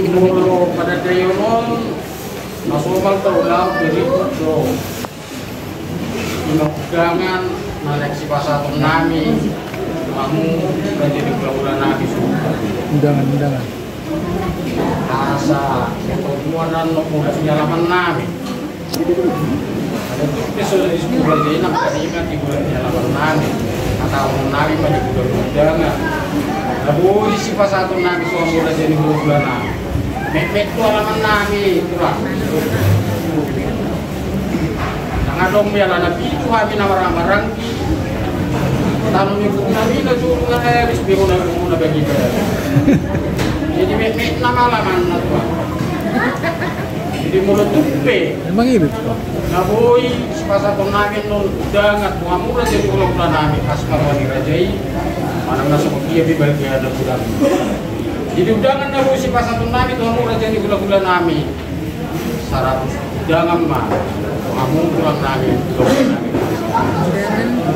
bulu pada dayung masuk mal terulang diri itu pegangan seleksi pasar nami kamu menjadi bulan nabi Undangan. asa perempuanan muda penyalaman nabi ada tuh sudah disebut jadi nak kalimat di bulan penyalaman nabi atau nabi pada bulan undangan lalu isi pasar nabi suami muda jadi bulan nabi mek itu alaman nabi itulah ngadong biar nabi itu habis nama-nama tanam ibu nabi na juru na habis biru na bagi pada jadi mek nama laman natwa jadi mulut tupe Emang itu. naboi sepasa nabi non dangat muamura jadi ulang bulan nabi pas mawani rajai mana masuk dia bagi ada bulan jadi udangan naboi sepasa nabi muamura jadi ulang nabi 100 udangan mah kamu pulang nabi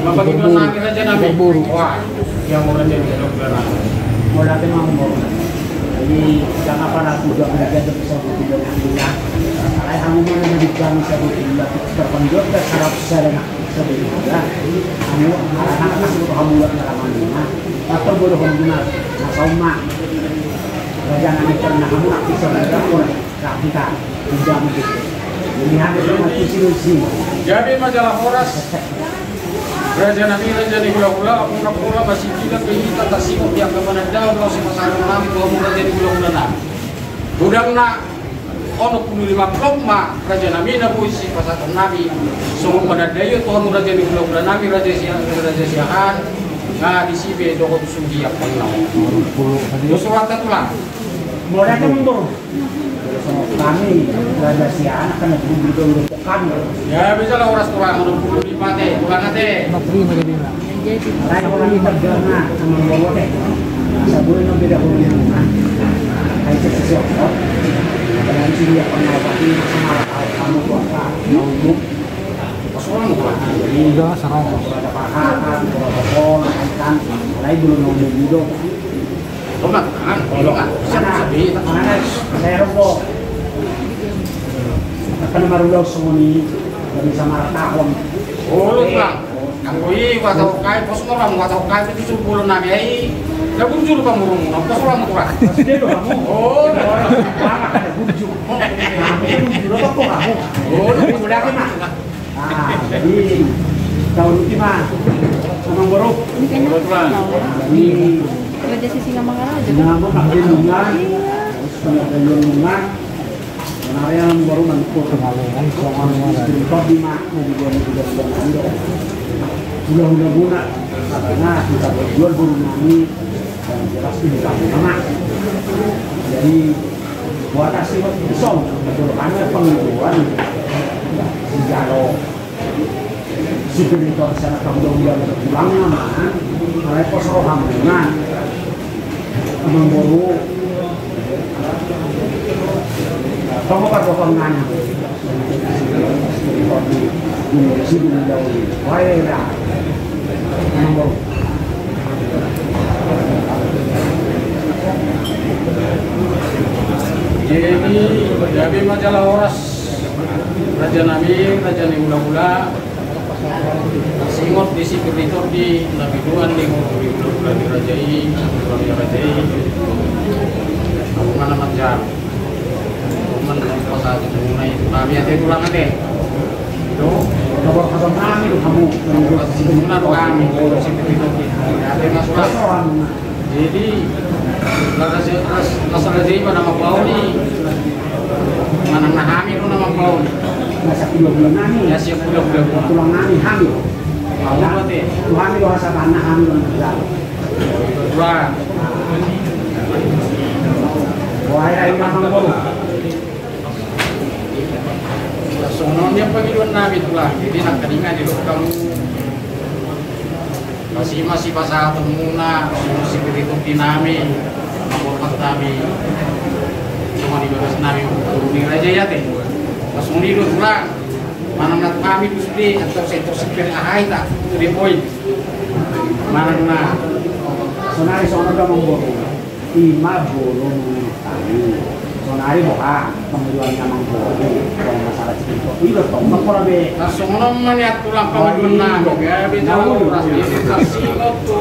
Bapak kita nabi raja nabi wah yang mau raja di bulan nabi mau datang mau jadi jangan pada juga belajar bisa tidak punya ay kamu mau mendidikan satu tidak terpenjot ke sarap sarana sebetulnya kamu anak masih kamu buat ngalamannya atau bodoh benar sama raja nabi pernah kamu nak bisa berdakwah tak kita tidak begitu lihat itu sih jadi majalah Horas Raja Nabi Raja di Gula-Gula pura-pura masih tidak kita tasik yang kepada daun kalau si masalah nabi kalau mau Raja di Gula-Gula nabi Budang na ono 15 kloma raja nami na puisi pasatan nami sungguh pada dayo tuhan raja di bulan nami raja siahan na di sibe doko sugi apa nau surat tulang Boleh kan mundur. Kami raja siahan akan berburu kami. ya bisa lah orang tulang 25 teh tulang teh Lain orang ini bergana sama bawa teh. Sabun yang beda hubungan. Hai sesuatu. Dan dia pernah pasti sama kamu kuasa untuk soalnya bukan Udah serang. ada pahakan, protokol, kan lain belum ngomong juga. tolong kan tolong siapa sedih Mana saya rokok. Akan marulog sumuni dari sama tahun. oh lu tulang kangkoi watau kai pos orang watau kai itu subuh nami ai ya bujur pamurung pos orang tulang Dia doh kamu. oh Lama kan bujuk. Bujuk apa kok kamu? Oh, udah kan mah. Ah, jadi tahun ini mah memang baru. Ini kayaknya tulang Ini ada sisi Mangaraja. nama pakai lungan, ada lungan. Sebenarnya baru menentu Pengalungan soal istri kau di mak, udah guna karena kita berjual burung nami dan jelas ini kamu anak. Jadi buat kasih pisau, berdoanya pengukuhan kalau si pintor sana kamu dia pulangnya mah, mereka suruh hambungan, membawa kamu kan potongan si pintor wah ya, membawa jadi majalah Horas Raja Nabi, Raja Ula-Ula singot di sipiritor di Nabi Duan di Ula di Rajai Rajai aku mana majar teman pasal itu mulai kami ada tulang ada itu nomor kosong kami itu kamu benar kami sipiritor di ada masalah jadi Raja Rajai pada nama Pauli mana nahami itu nama Pauli nasa bulan nani ya siap bulan tulang nani hamil Tuhan itu rasa tanah hamil dan berjalan Wah, wah ya ini memang baru sononya panggilan Nabi itulah. Jadi nak telinga di kamu masih pasal temuna masih begitu dinami apa Nabi cuma di bawah Nabi di Raja ya teh langsung di pulang mana nak kami tu sendiri atau sektor sektor ahai tak di poin mana sonari sono udah membaru ima bolong tani sonari boha penjualnya membaru kalau masalah cerita itu toh makora be langsung nomor ya tulang panggilan Nabi ya bicara uras ini kasih tu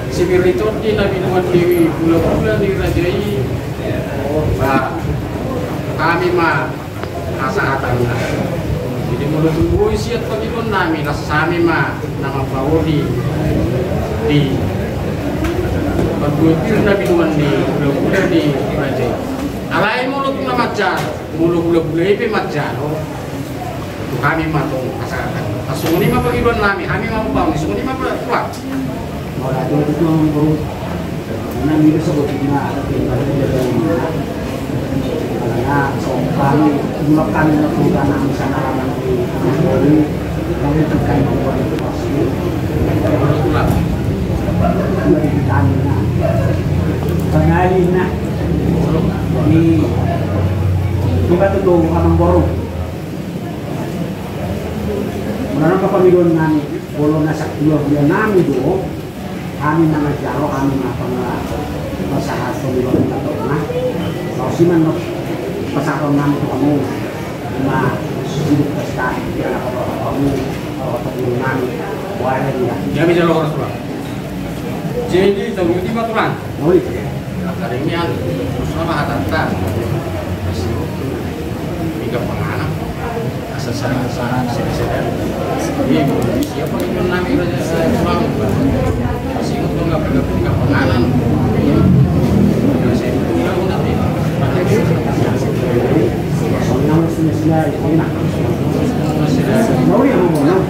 sibiritor di Nabi Muhammad Dewi bulan di Rajai kami mah asa atangna jadi mulut buih siat pagilon nami nasami mah nama Pauli di berbutir Nabi Muhammad di bulan di Rajai alai mulut na majar mulut ipe majar kami mah tu asa atangna sunguni mah pagilon nami kami mah bang sunguni mah kuat kalau ada itu membaru karena ini sebutnya ada karena kami melakukan perubahan di sana dari kami terkait dengan itu pasti dari ditanya pengalihnya di kita tuh kamang boru menurut pemiluan nami bolong nasak dua bulan nami do kami mengajar kami melakukan masalah pemiluan atau nah kalau sih menurut pasal nami itu kamu nah hidup kesehatan ya kalau kamu pemiluan nami boleh dia ya bisa lo harus pulang jadi tahun ini mah tulang boleh akarnya terus nama hatata tiga penganak asal sana sedang ini siapa yang nami raja pulang masih untuk nggak tiga penganan saya bilang nanti ya enak. Mau ya mau.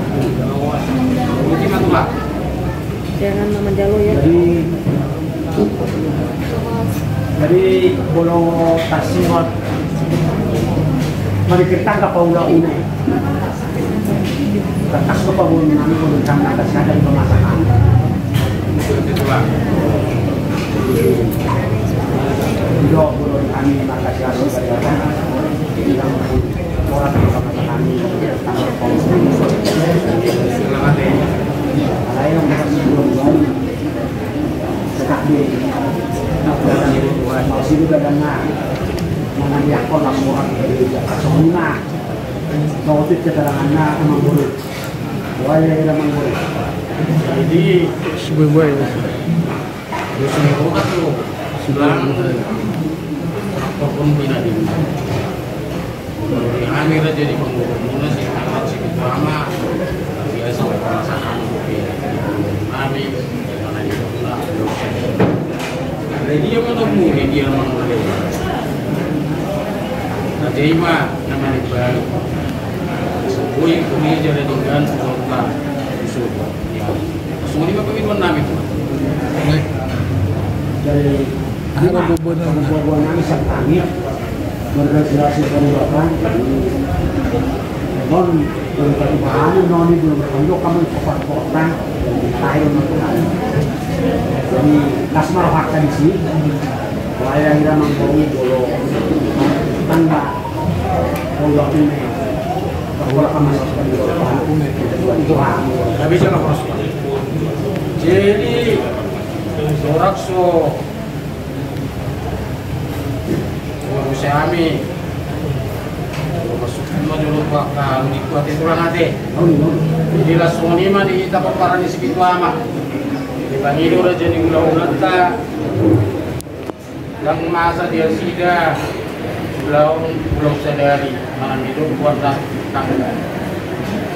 Jangan nama jalo ya. Jadi bolo tasimot mari kita ke paula une. Kertas ko pa muna namin kung saan nakasadan pemasakan. Video bolo kami makasihalo kaya ilang orang yang kami tanggal polisi. Selamat ya. Ada yang belum sekali masih juga dengan mengayak orang orang dari semua notit keterangannya mengguru wajah kita mengguru jadi sebuah ya semua tuh sebelah apapun tidak dimana kami jadi pengguru mana sih amat sih lama biasa pemasakan kami mana di sana dia menunggu dia menunggu nanti mah namanya baru semua kami jadi dengan orang usul ya semua ini kami dua nama itu dari bubuan kami sertani berrealisasi perubahan non perubahan noni belum bertunjuk kami kekuatan tahun mengenai jadi kasmar fakta di sini yang kita membawa bolo tangga bolo ini bahwa kami itu nggak bisa lah proses jadi sorak so urusan kami masuk semua dulu pak kalau dikuat itu lah nanti jadi langsung ini mah di tempat para di segitu amat dipanggil udah jadi ulang-ulang tak dan masa dia sudah belum sadari malam itu buat tangga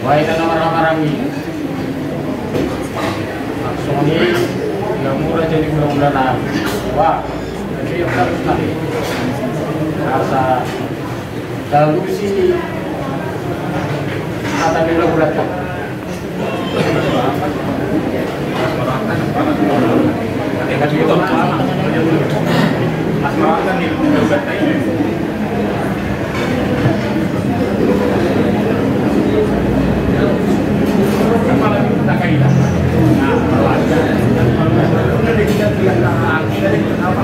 baik dan orang-orang ini langsung ini yang murah jadi ulang-ulang wah jadi yang harus nanti rasa lalu sini kata dia ulang-ulang kan itu lama kan di dogat ini kan malah kita kaidah nah perlahan udah kita lihat apa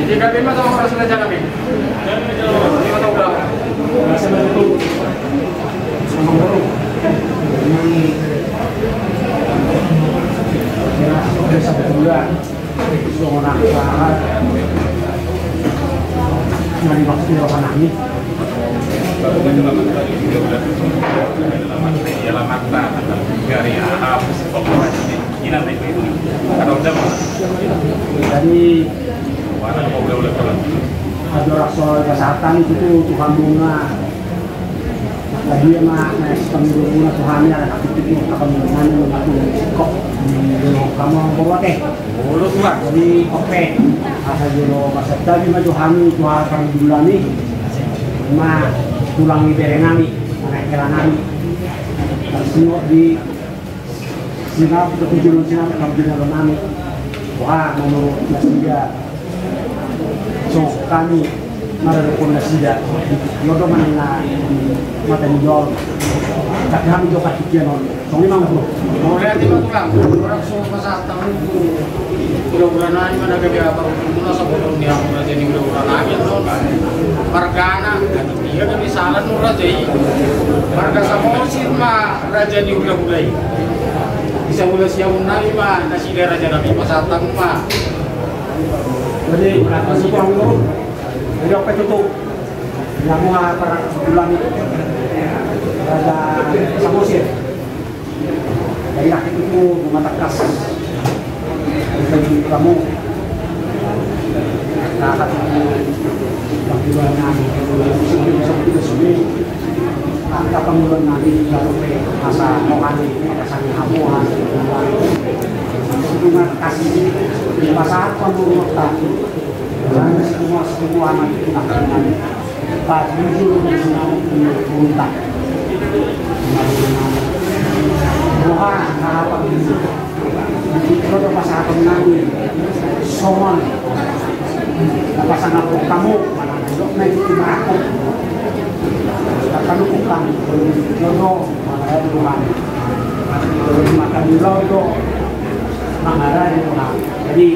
jadi kami mah sama orang sengaja kami lima tahun berapa masa itu sama baru ini satu bulan sudah orang sangat nggak dimaksud orang nangis jadi ada soal kesehatan itu tuh Tuhan bunga tadi mah sistem bunga Tuhannya ada aktif itu akan dengan kok kamu bawa teh boleh tuh jadi oke asal jero masa tadi mah Tuhan akan dulani mah tulang iberenami anak keranami semua di sinap ketujuh sinap kampung nami wah menurut nasinya so kami merekon nasinya yodo mana mata dijual tapi kami juga kikian on so ini mang bro mau lihat itu tulang orang so masa tahun itu udah nani mana ke biasa udah sebelum dia udah jadi udah nani tuh margana dia kan misalnya nurah jadi marga sama sih mah raja di udah bisa mulai siang nani mah nasi dia raja nabi pasatang mah jadi masuk orang dulu jadi apa itu yang mau perang bulan itu ada samosir dari rakyat itu mengatakan bagi kamu rakyat itu bagaimana sebelum sini angka pemuluhan nanti baru masa mohani masa hamuan itu terima kasih pasal pembunuhan dan semua anak itu nak bagi untuk Tuhan harapan itu kalau pasal penanggung soal pasal aku kamu mana dok naik itu aku akan bukan jodoh mana Tuhan makan jodoh mana Tuhan jadi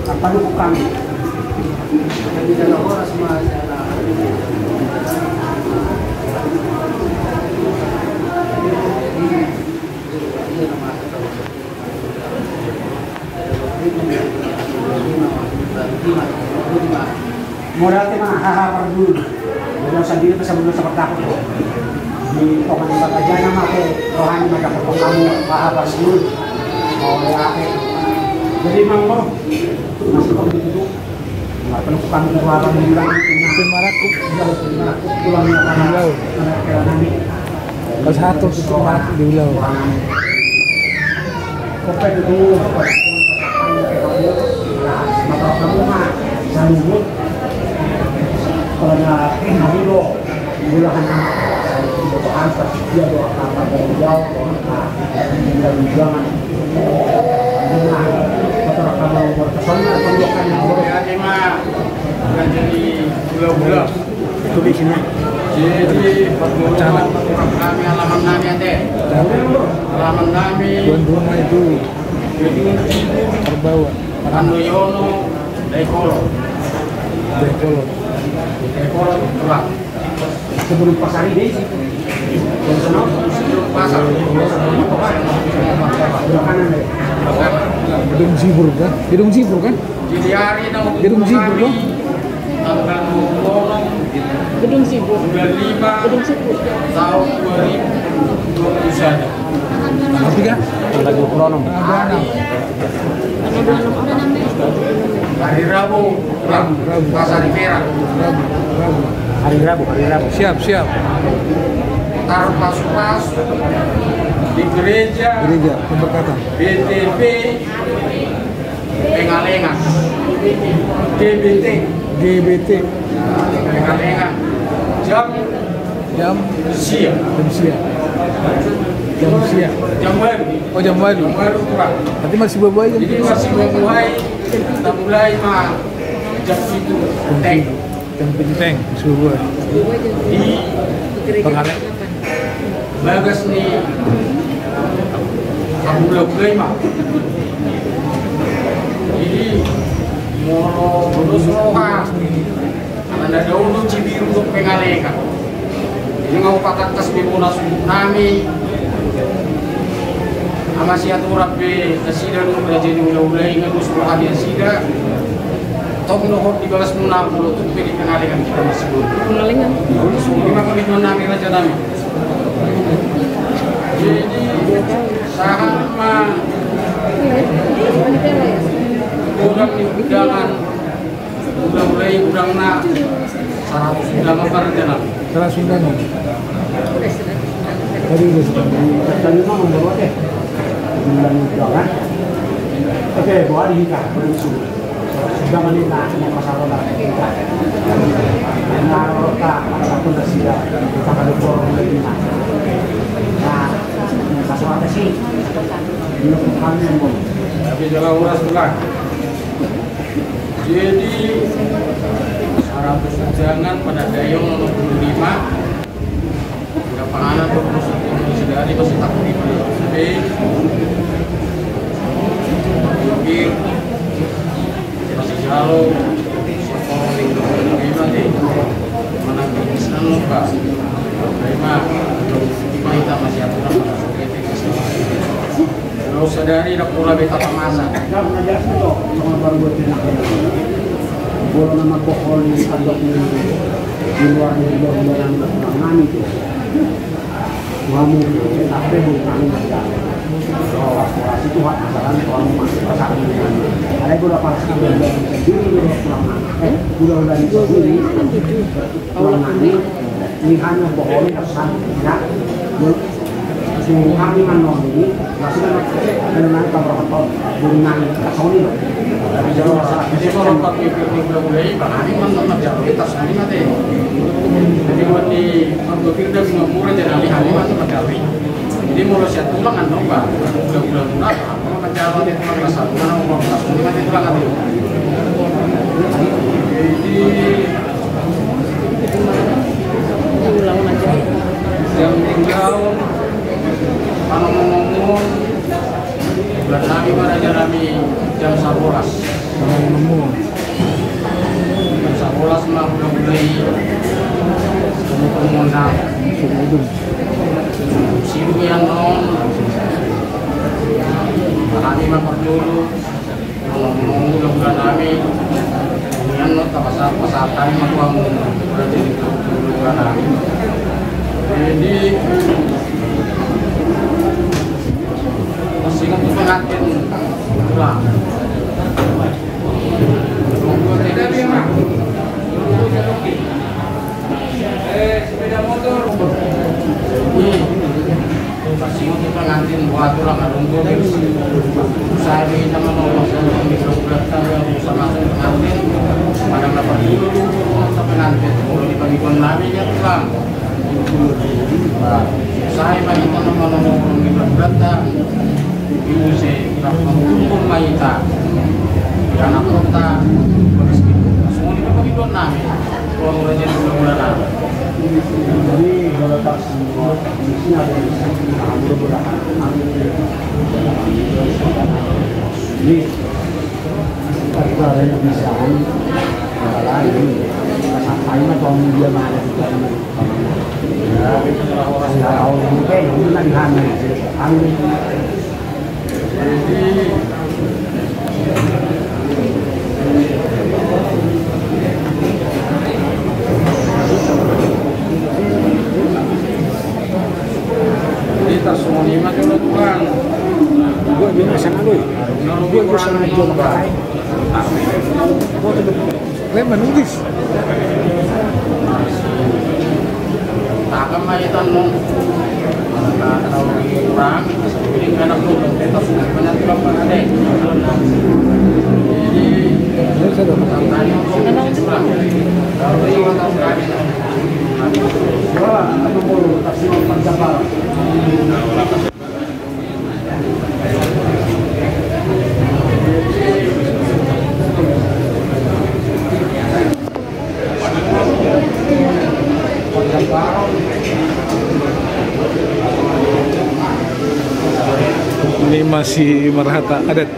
apa bukan jadi dalam orang semua modal tema hal dulu modal sendiri bisa belum seperti apa di pokoknya bapak aja nama ke rohani mereka kamu hal dulu mau apa jadi memang masih kau itu nggak perlu kamu keluaran bilang Mungkin maraku. pulangnya Ulau. karena nanti Pas satu itu maraku di ulau. kopi dulu maka kamu mah sanggup karena dulu bulahan antar dia doa apa jauh dan jangan dengan motor kamu berkesannya pembukaan yang Jadi mah bukan jadi gula-gula. itu di sini Jadi kami halaman kami ada. Halaman kami Tuan rumah itu terbawa. Andoyono Daikolo. Dekolo. Daikolo Turak. sebelum pasar ini Sebelum pasar. belakangan deh Gedung Sibur kan? Gedung Sibur kan? Jadi hari nang Gedung Sibur kok? tanggal 20 Gedung Sibuk. bulan 5 Gedung Sibuk. tahun 2021. Tapi kan? tanggal 26 Ada Tanggal 26 apa? Hari Rabu, Rabu. Pasar Merah. Rabu. hari Rabu Siap. Taruh pas-pas di gereja Gereja pemberkatan. BTP Pengalengan GBT GBT Pengalengan jam jam siang jam baru Oh jam baru. kurang Nanti masih berbuat jam jadi masih memulai kita mulai mah jam itu tank jam penting subuh. di Pengalengan. Bagas nih Abu Laulay mah jadi mau lulus roha ada dahulu Cibiru untuk Pengalengan jadi ngau patakas bimuna subuh nami ama siatu rabbe asida nu rajeni ulai ngus roha dia sida tong nohot di bagas muna mulut untuk di Pengalengan kita masih belum Pengalengan. lulus 5 komitmen nami raja nami jadi sama udang di udangan mulai udangna 100 udangan parjana Salah sundangan. Tadi udah sedang. dan memang membawa deh bulan jangan oke bawa di hika sudah menita masalah kita karena rota ataupun tidak kita akan dorong lagi nah sesuatu sih belum kami yang tapi jangan uras bukan jadi 100 udangan pada dayong 65 panganan tuh sedari masih tak terima tapi pikir masih jauh gimana deh mana bisa lupa terima kita masih aturan kalau sadari nak pula beta pemasa nggak belajar itu sama baru buat tindak boleh nama pokok di kantor di luar dari yang nami itu kamu tapi bukan itu hak masalah kalau masih pasangan ada gula pasti sendiri udah itu pulang nanti ini hanya bohong pesan ya si kami manoni masih dengan kabar dengan kasoni. Jadi kalau pakai mulai kami mantan majoritas kami mati. Jadi buat di berpikir dari nomor jadi kami mantan majori. Jadi mulai saya tulang kan dong pak. Bulan apa menjawab itu tulang kasar. Mana mau kasar mati tulang kan. Jadi yang tinggal kalau ngomong bulan kami maraja kami jam 11 jam 11 mah udah mulai pemundang siru yang non kami mah dulu ngomong bulan kami yang non pasar kami mah uang berarti bulan kami. Jadi masih untuk pengantin pulang. Tidak biar sepeda motor. Ini masih untuk pengantin buat tulang adunggo. Saya minta menolong di program sama pengantin. Pada dapat dulu pengantin. Kalau dibagi-bagi lagi ya pulang. Saya bagi teman-teman di Belanda ibu saya mengumpul mayita karena kota semua dibagi dua nama kalau mulai jadi bulan Jadi kalau tak semua di sini ada yang ini kita ada yang bisa lain sampai macam dia mana orang mungkin bukan hanya jadi tak semua lima kalau tuang Gue juga sana lu. Gue kurang aja pakai. Lemon nulis. takkan mahitan mo kalau kurang jadi karena belum tetap banyak tulang ada jadi tanya kurang kalau itu atau berani atau mau kasih pencabar Ini masih merhata adat.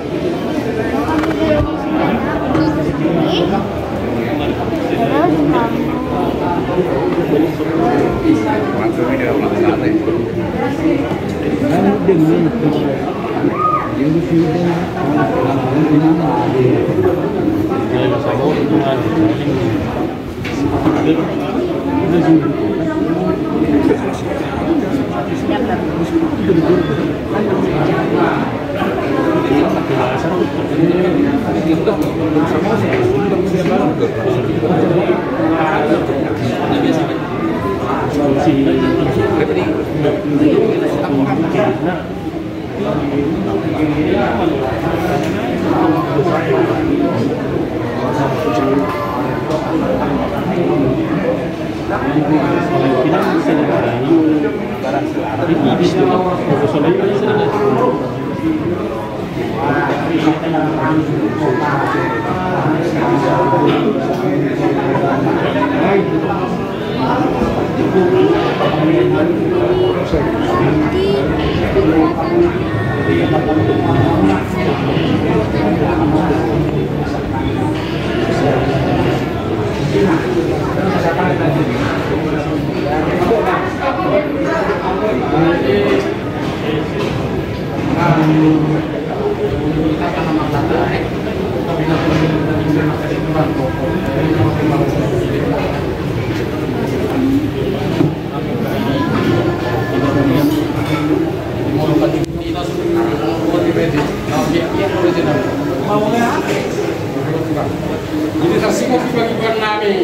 Ini tersinggung bagi-bagi kami.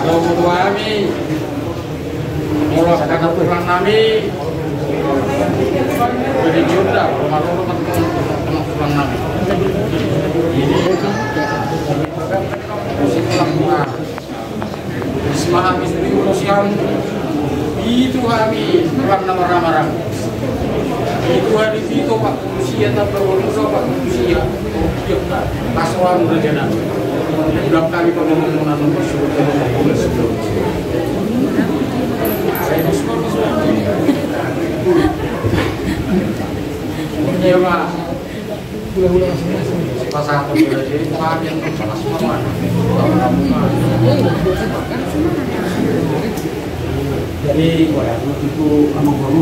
Kalau mau kami, kalau kata pulang kami, Jadi jodoh, rumah-rumah pulang nabi. Ini musik pulang. Semangat istri urusan itu kami pulang nama ramah. Itu hari itu Pak usia tak berusia Pak usia kasuan rencana. Udah kami pengumuman bersyukur saya semua. Iya Pak. Pas satu jadi Pak yang kelas semua. Jadi itu amang kamu.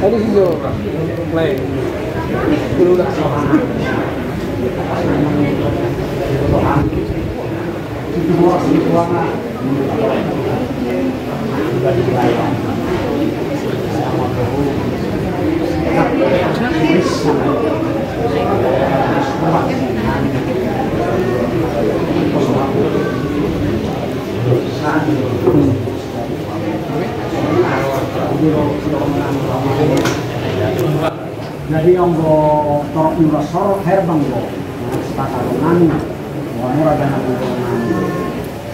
Tadi sih Jo, play. Dulu dah. Jadi yang go torok nyuras sorot herbang go sepakat nani murah dan aku nani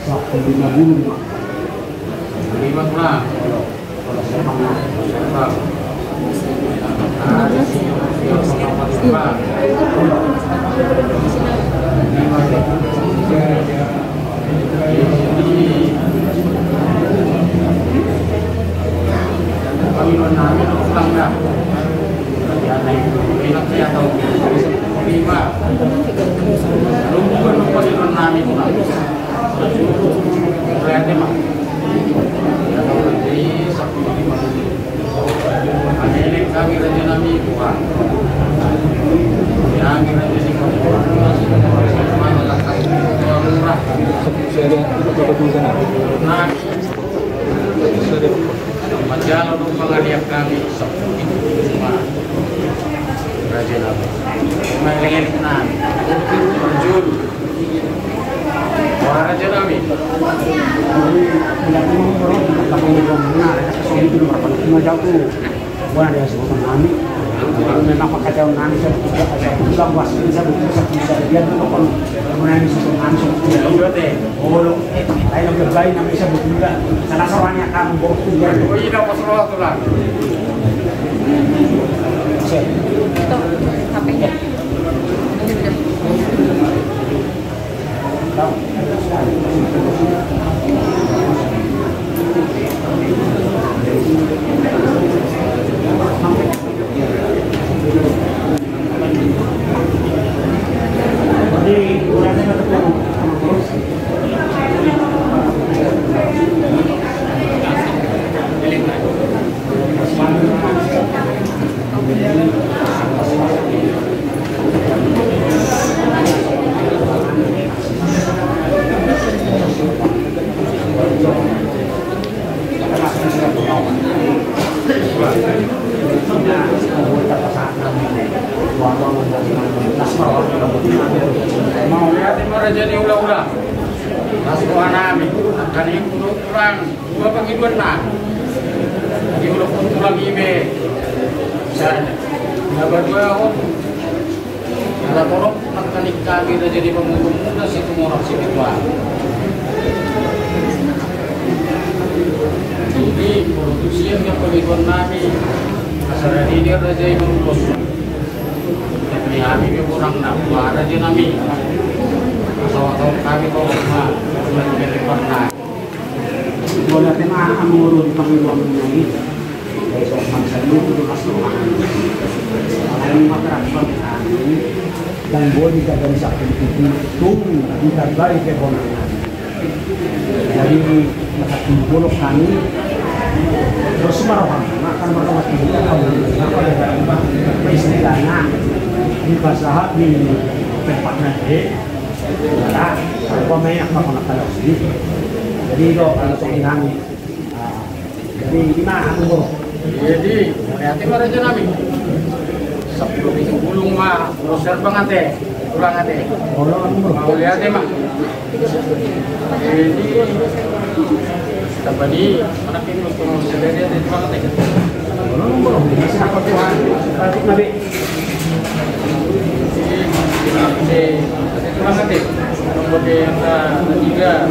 sok pembina bulu Lima kurang. kalau serang Kami menami pulang dah. Bilang saya tahu lima. Lupa di menami pulang. Lihatnya mak. Jadi Sabtu 5. Ini kami raja nami kurang. Yang raja di kurang. Nah, majalah untuk pengadian kami seperti cuma raja nabi. Mengenai nami, berjul, raja nabi. tidak mau orang tapi belum benar soal itu berapa cuma jauh bukan dia sebut nami memang pakai jauh nami saya juga buat bisa dia tuh kalau kemudian disebut nami seperti itu oh lo lain lebih baik nami saya buat juga karena soalnya kamu bawa tuh dia Oh iya dapat sesuatu lah. Tuh, HP-nya. Mau lihat ini raja ni ulang-ulang. Masuk anak kami. Kali ini kurang dua pagi dua nak. Di ulang pun tulang ibe. Misalnya, dapat dua orang. Ada torok makan kami dah jadi pemulung muda situ orang situ tua. Ini produksi yang pengikut nami. Asal ini raja yang mengurus. Tapi kami kurang nak buat raja nami. Asal kami kau semua sudah pernah. boleh tema amuru di pemiluan ini besok bangsa itu masuk orang masyarakat kami dan boleh tidak bisa hitung tidak baik kebenaran jadi masa bolok kami terus marah akan bertemu kita apa ada istilahnya di bahasa di tempatnya adalah apa banyak apa jadi itu kalau sekarang jadi gimana aku Jadi hati raja nami. 10 minggu bulung mah proses banget Pulang ate. Mau lihat ya mak. Ini tadi anak ini untuk sendiri ada di mana tadi? Masih aku tuan. Balik nabi. Terima kasih. Nomor yang ketiga.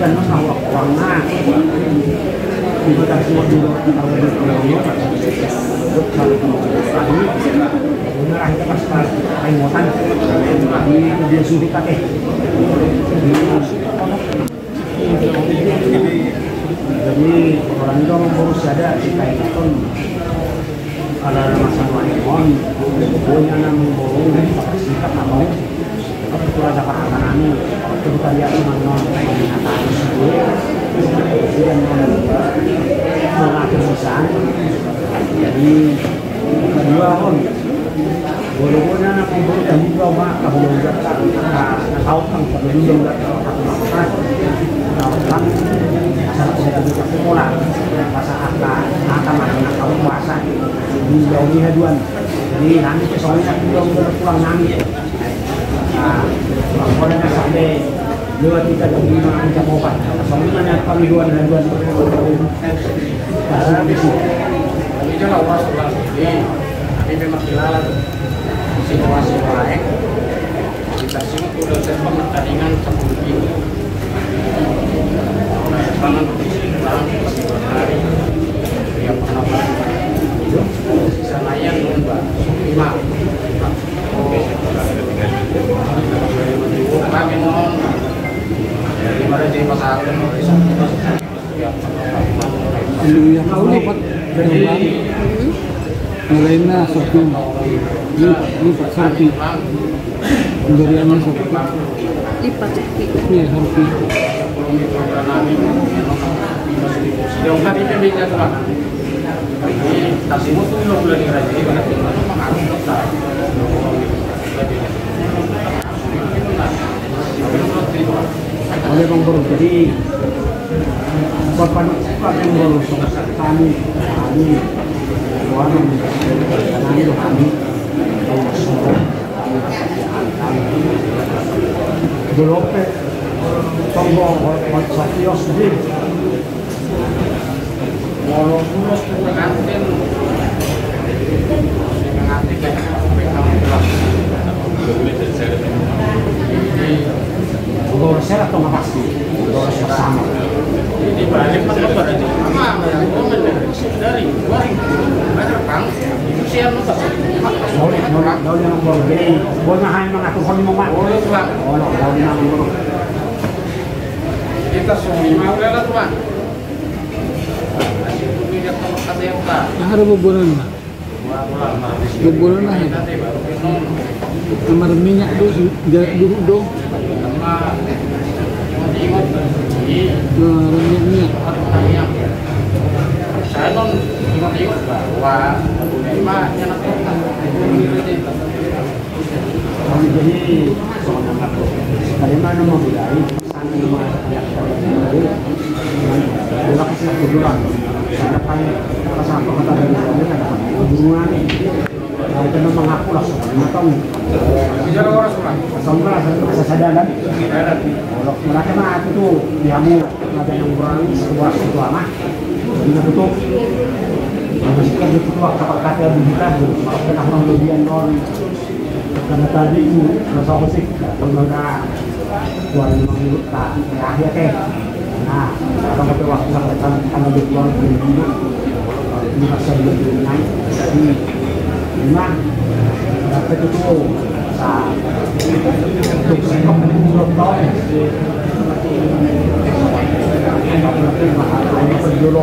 Dan masalah warna itu dari semua dulu kita udah benar kita pas pengotan di dia sudah pakai jadi orang itu ngurus ada kita itu ada masalah imun punya nama borong pasti kita mau itu ada perasaan ini kita lihat cuma non dan mengatur pesan jadi kedua pun boleh-boleh nak memberi dan juga mak kalau sudah tahu kan perlu juga aku makan tahu kan asal sudah bisa semula masa akta mana tahu puasa di jauh haduan jadi nanti soalnya belum pulang nanti orangnya sampai 2, 3, 5, 4 soalnya kami dua bahasa di sini Ini lawas ulang ini tapi memang dilalat situasi lain kita sini sudah sempat pertandingan sebelum ini tangan hari yang pernah sisa layan lomba 5 kami non gimana jadi pasangan Lu yang kau dapat dari mulai na sapi, lipat sapi, pemberiannya sapi, lipat sapi. iya sapi. Sejauh hari ini bisa tuh pak. Ini tasimu tuh lo boleh dikeraji, karena kita tuh mengaruh besar. oleh Bang Bro, jadi Bapak yang Bro, kami warung kami Belope Tonggo Satyo sendiri Walaupun lo pengantin Gorser atau nggak pasti? Gorser sama. di balik kan pada sama yang komen dari 2000 ada kang itu sih yang nonton Boleh yang boleh. Jadi boleh hanya mengatur kami mau mak. boleh tuh pak Boleh yang boleh. kita semua boleh lah tuh pak itu lihat tempat kata yang tak Ada buburan lah, buburan lah. nanti baru minum Kamar minyak tu, dulu dong. sama ingat di Minyak. saya non ingat bahwa lima yang Jadi soalnya dari mana mau mulai? Sana nama ya bila kasih kejuran. Ada kan satu kata dari sana ada hubungan. Kalau kita mengaku lah soalnya tahu. bicara orang surat Soalnya rasa sadar kan. Kalau mereka mah itu diamu ada yang kurang sebuah lama. Jadi tutup. Masih kan itu kata-kata kita kalau kita orang lebihan non karena tadi masa musik kalau nggak tuan menurut tak akhir teh nah kalau kita waktu sampai tanggal 25 ini masih lebih naik jadi memang dapat itu untuk sekop menurut tahun ini penjual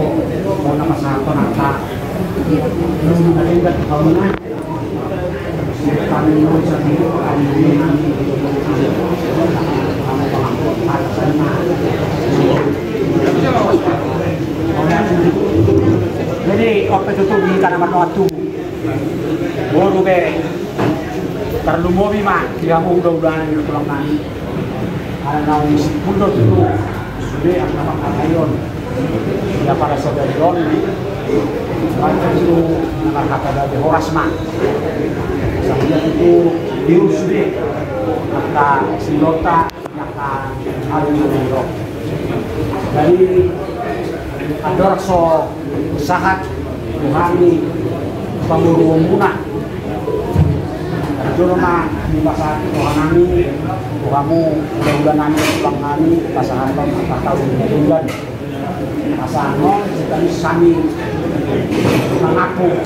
mau nama satu nata Jadi waktu itu tuh di tanaman waktu baru be terlalu mobi mah dia mau udah pulang nanti karena mundur dulu sudah yang nama kalian ya para saudara itu nama kata dari Horas mah sampai itu diurus sudah maka silota maka aluminium dari adorso usaha Tuhani pemurung munah Jurma di pasar Tuhanami kamu udah nami pulang nami pasangan kamu 4 tahun bulan pasangan sekali sami mengaku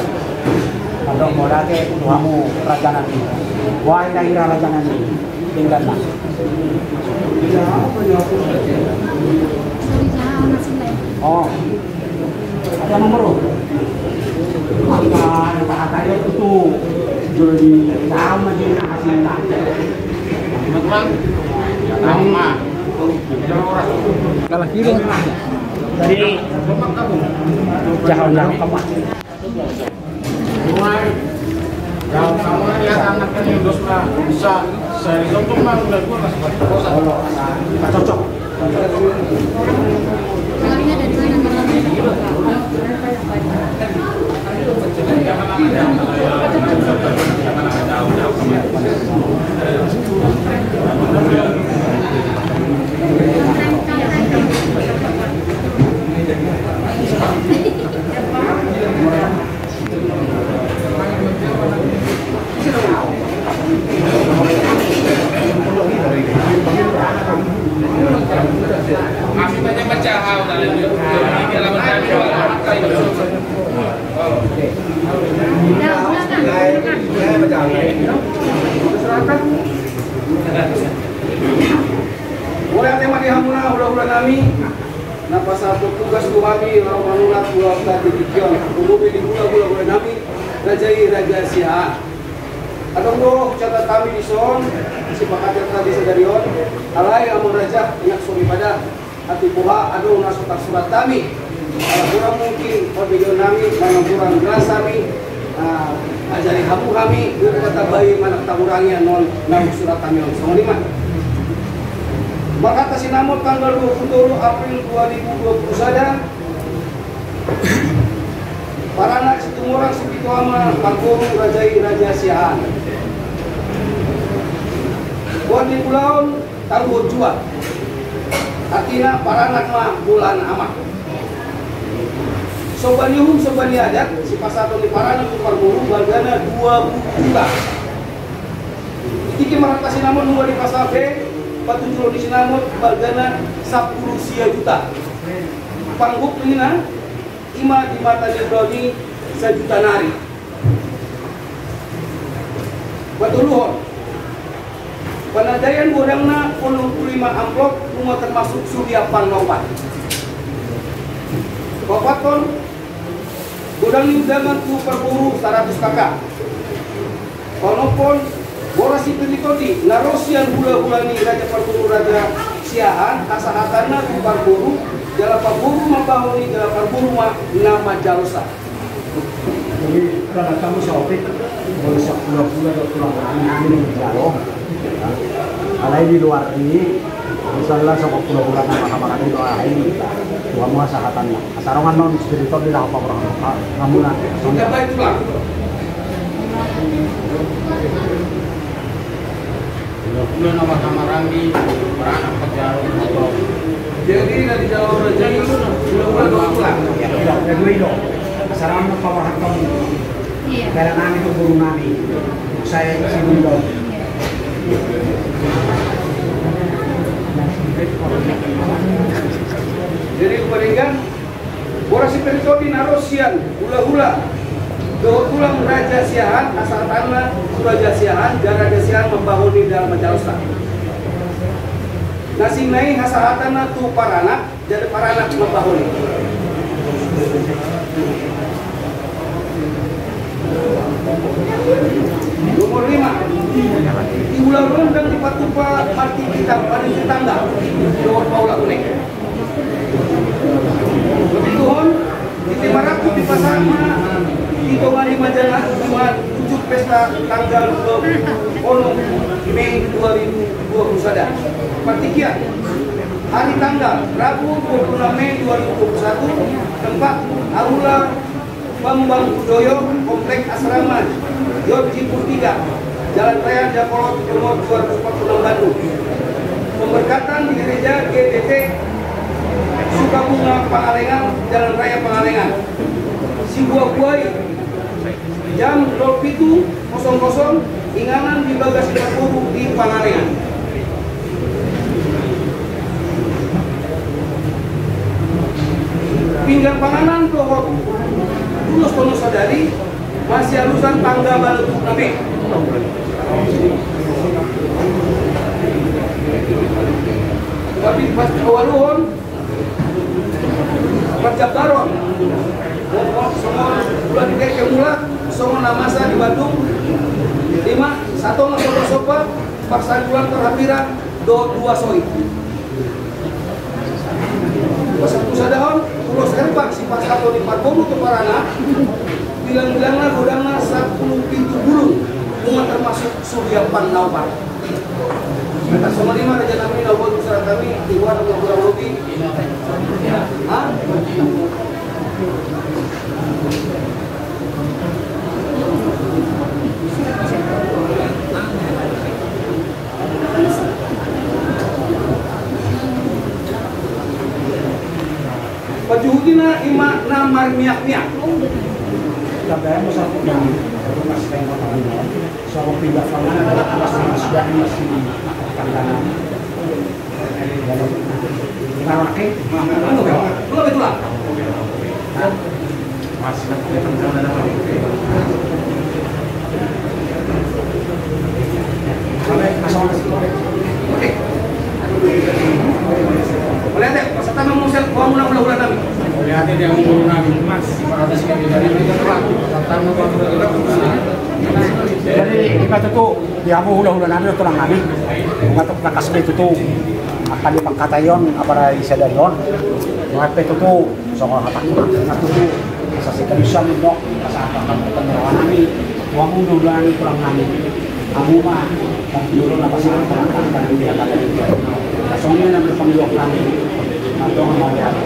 kalau mau lagi kamu raja nanti wah ira raja nanti tinggal lah oh ada nomor maka kata itu jual di sama di hasilnya Kalah kiri. jadi jangan kamu Kalau kamu lihat anaknya yang dosnya bisa saya contoh mah udah gua kasih kosa. nggak cocok Kalahnya dari mana? Kami banyak baca hal dalam di dalam Boleh tema di hamuna ulah-ulah nami. Napa satu tugas kami orang manulat dua tadi dikion. Umumnya di ulah-ulah nami rajai raja sia. Atau lo catat kami di son si pakatnya tadi sedarion. Alai amun raja ingat suri pada hati buha aduh nasutak surat kami. Kalau kurang mungkin perbedaan kami mana kurang gelas kami. Ajari hamu kami itu kata bayi mana kurangnya non namu surat kami on sama lima. Maka tasinamot tanggal 27 April 2020 saja para anak setumurang sepituama panggung rajai raja siaan. Buat di pulau tangguh jual. Artinya para anak mah bulan amat. Sobanihum sobani adat si pasar di para anak berburu bagana 2 juta. Iki meratasi namun nunggu di pasar B patujuh di sinamut bagana 10 juta. Pangguk ini ima di mata Browni 1 juta nari. Batuluhon. Penadayan bodangna 45 amplop semua termasuk surya pangnopat. Bapaton bodang undangan tu perburu 100 kakak. Konopon borasi penikoti narosian hula-hulani raja perburu raja siahan asahatana tu perburu jala perburu mabahoni jala perburu nama jalsa. jadi kalau kamu sopik boleh 10 bulan atau pulang angin jauh alai di luar ini misalnya sok pulau-pulau nama itu ini dua mua sahatannya asarongan non spiritual di apa orang kamu nanti Sudah baik pulang. Bulan nama Kamarangi beranak pejarum atau jadi dari Jawa Raja itu bulan pulang. ya dua itu asarongan kawahan kamu Iya. karena nami itu guru nami saya sini dong Jadi kepalingan borasi penikoti narosian hula-hula tulang raja siahan asal tanah raja siahan dan raja siahan membangun dalam majalsa. Nasi naik hasahatana tu paranak jadi paranak membangun. Nomor 5, di ulang-ulang dan dipatupa parti kita pada tetangga Lord Paula Kuning. Kebutuhan di Timaraku di pasar di Tongari Majalah 7 pesta tanggal 10 Mei 2021. Partikian hari tanggal Rabu 26 Mei 2021, tempat Aula Bambang Udoyo, Komplek Asrama Yorji Purtiga, Jalan Raya Jakolot nomor 246 Bandung. Pemberkatan di gereja GBT Sukabunga Pangalengan, Jalan Raya Pangalengan. Sibuakuai jam 07.00, Inganan di Bagas Kapuru di Pangalengan. Pinggang panganan tohok tulus tono sadari masih halusan tangga baletuk nabe. Tapi pas awaluhon Rajab Daron semua bulan tiga kemula semua namasa di Bandung 5 satu ngasih sopa paksa bulan terhampiran 2 soi pasatu sadahon pulau serpak si pas atau di Parbomu ke Parana bilang-bilanglah godangna 10 pintu bulung umat termasuk Surya Panaupa. Kita semua 5 raja kami naupun usaha kami di luar kurang lebih pajuhudina ima namar miak-miak. Kagaya mo sa kung mas kayo makakalimutan. So, kung pindah ka nga, mas dahil mas kandana. Marake? Ano ba? Ano ba ito lang? Mas nagkakang na naman. Oke. Boleh deh, pas tanam musel, gua muna ulah namin. Lihatin yang mengurung namin mas 500 km dari itu tanam Jadi, iba ito di amo hula-hula namin ito lang namin. Matok na kasme ito akan dipangkatayon para isa dayon. Mga ito so hatak na ito sa sikalusan mo kasama kang pagkakarawan namin. Huwag mong hula ito lang namin. Amuma, kung dulo na pasangan ka lang ang hindi ka dito. Kasong yun ang pangluwak namin. Ito ang mga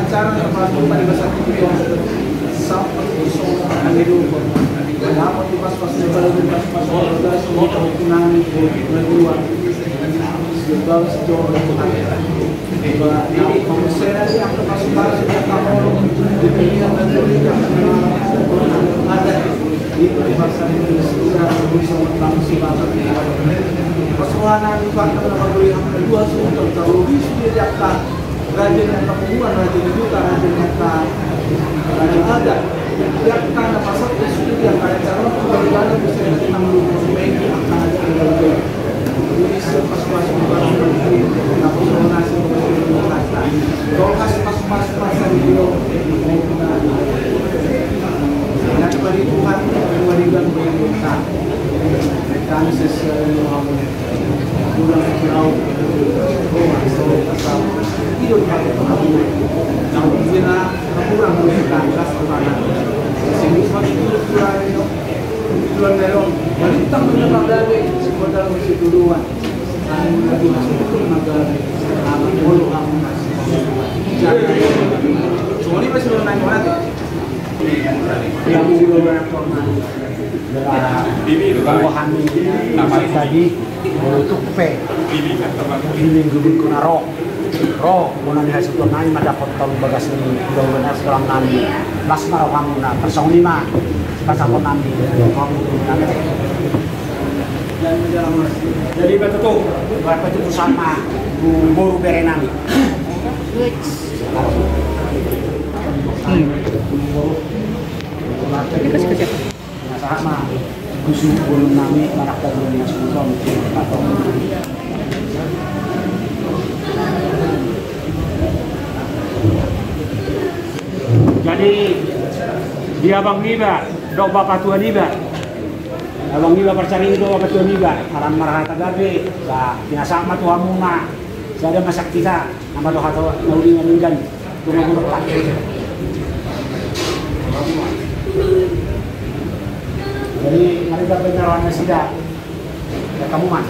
acara termasuk pada masa itu sampai usung dapat di pas-pas level pas-pas warga semua kehukuman kedua segala sejauh bahwa saya sih aku masuk masuk yang kamu dipilih dan dipilih ada di pasar ini sudah bisa berlangsung banget persoalan itu akan menjadi yang kedua sudah terlebih sudah akan rajin yang kebutuhan rajin juga rajin yang ada yang karena pasar itu yang kaya cara bagaimana bisa ditanggung baik akan ada yang bisa masuk-masuk aku donasi kalau kasih masuk-masuk pasar itu dan perhitungan memberikan perhitungan kami sesuai dengan pulang jauh rumah sore pasal hidup pakai pengaburan yang bila kurang memberikan gas kemana sehingga itu tujuan melon balitang menyebab dari modal masih duluan dan lagi masuk itu negara aman bolu aman semua ini masih belum naik mana yang beberapa formal bawahan ini tadi untuk P ini gubun kuna roh bukan hasil tunai mendapat tolong bagas ini benar sekarang nanti las marawamuna persong 5 pasal nanti kamu nanti jadi betul berapa itu sama guru berenami Ini kasih ke siapa? sama gusu belum nami karakter belum masuk atau Jadi dia Abang Niba, dok Bapak Tua Niba. Abang Niba percari itu Bapak Tua Niba, alam marahata gabe, sa pinasama tuha muna. Sa ada masak kita, nama tuha tuha nauli ngalinggan, tumagulok tak. Jadi mereka penyerahannya sudah ya kamu mas.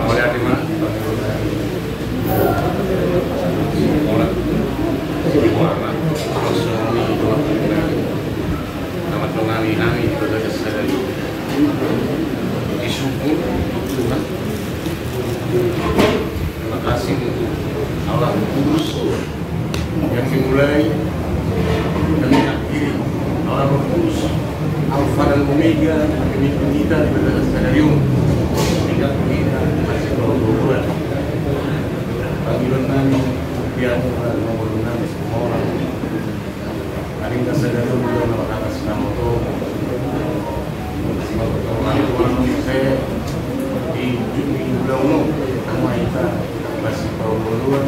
Oleh Adima, nama tungani nami pada dasar disyukur Tuhan. Terima kasih untuk Allah Kudus yang dimulai dan mengakhiri. Allah Kudus Alfa dan Omega pemimpin kita di pada stadium sehingga kita masih berbulan panggilan kami biar nomor 6 semua orang hari ini stadium juga nomor atas nama Tuhan saya di Jumlah nama kita masih perluan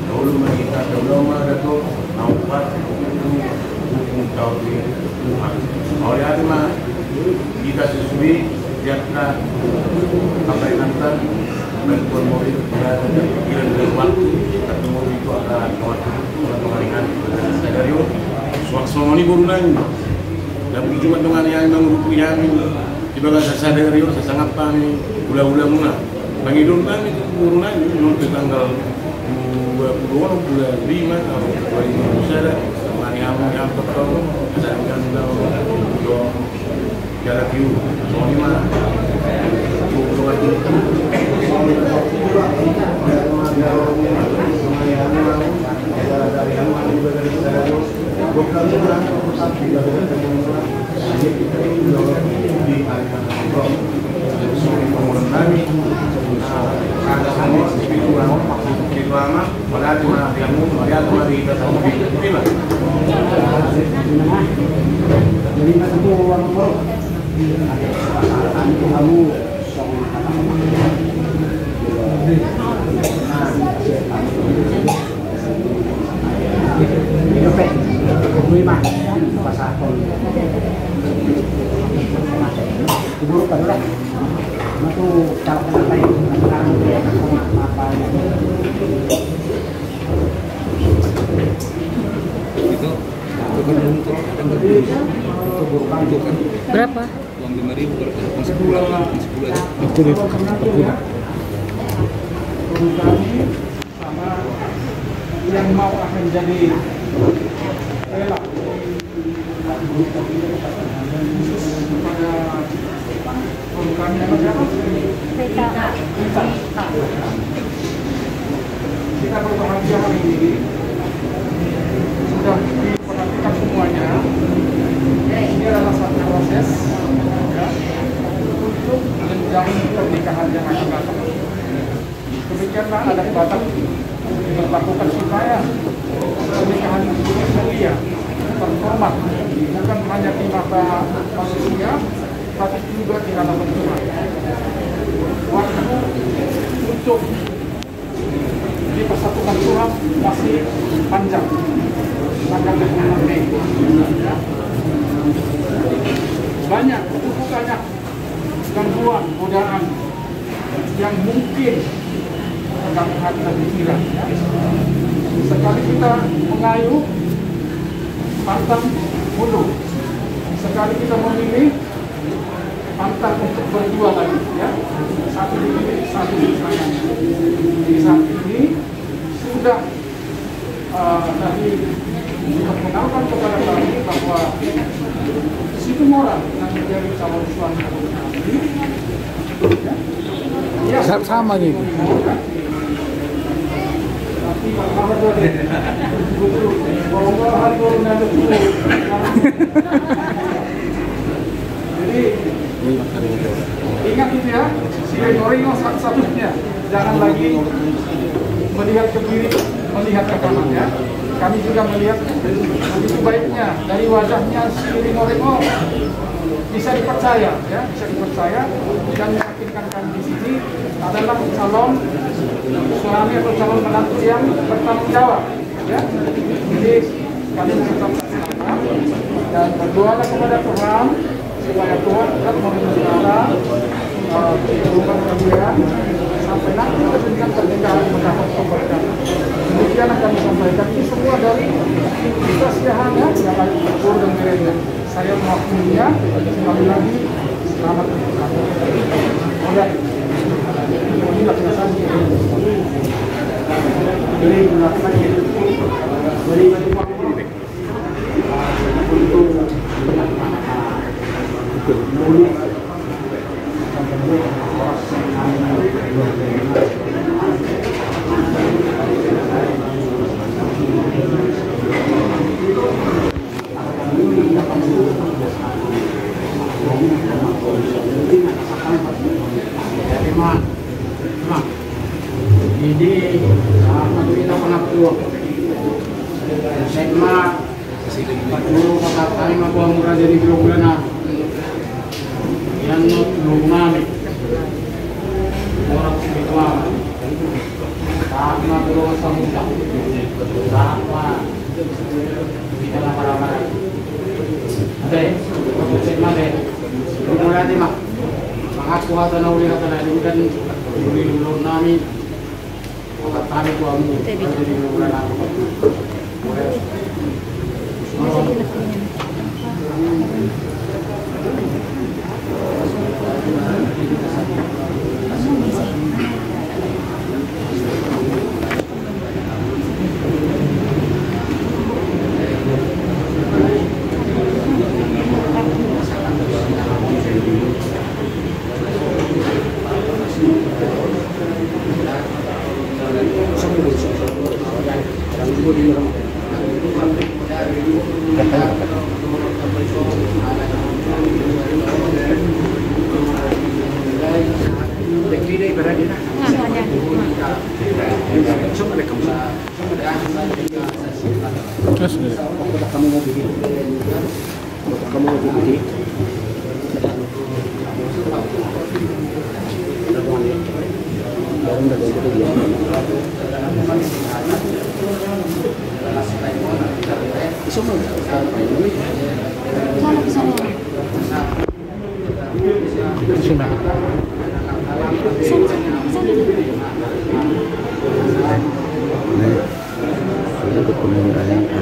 dahulu kita dahulu ada tuh nampak hukum tauhid Tuhan. Oleh Adima kita sesuai jatah apa yang nanti bantuan murid berada di pikiran dan waktu ketemu itu akan waktu pengalingan skenario suaksana ini burunan dan cuma dengan yang mengurupinya di bawah skenario sesangat kami ulah-ulah muna pengidul kami itu burunan menurut tanggal 20 bulan 5 tahun 2000 ada kemarin yang pertama sedangkan untuk jarak view soalnya Berapa? uang 5.000 per tahun 10 aja. Betul itu kan. Kami sama yang mau akan jadi rela kepada kami nama siapa? Kita berbahagia hari ini sudah diperhatikan semuanya. Ini adalah satu proses ya, untuk menjamin pernikahan yang akan datang. Demikianlah ada batas dilakukan supaya pernikahan itu mulia, terhormat, bukan hanya di mata manusia, tapi juga di hadapan Tuhan. Waktu untuk dipersatukan Tuhan masih panjang, tanggal 26 Mei. Banyak, cukup banyak gangguan, godaan yang mungkin mengganggu hati dan pikiran. Sekali kita mengayuh, pantang mundur. Sekali kita memilih, pantang untuk berdua lagi. Ya. Satu dipilih, satu disayang. Di saat ini sudah tadi diperkenalkan kepada kami bahwa situ moral yang menjadi calon suami kami. Ya, sama nih. Jadi ingat itu ya, si Ringo satu-satunya. Jangan lagi melihat ke kiri, melihat ke kanan ya. Kami juga melihat begitu baiknya dari wajahnya si Ringo bisa dipercaya ya, bisa dipercaya dan meyakinkan kami di sini adalah calon suami atau calon menantu yang bertanggung jawab ya. Jadi kami tetap bersama dan berdoalah kepada Tuhan supaya Tuhan tetap memelihara kehidupan kalian sampai nanti kemudian pernikahan mendapat keberkahan. Demikian akan disampaikan ini semua dari kita sehingga yang lagi berkur dan mereka. Saya mengakuinya sekali lagi selamat pernikahan. Oleh ini laksanakan beri melakukan beri Jadi sama kita pengakuan Sekma Paturo kakakani mabuang mura jadi bulan yang belum nami orang spiritual sama belum samudra sama kita lama-lama ada Sekma deh mulai nih mak mengaku hata na uli hata na ini kan belum nami kami tuamu jadi bulan aku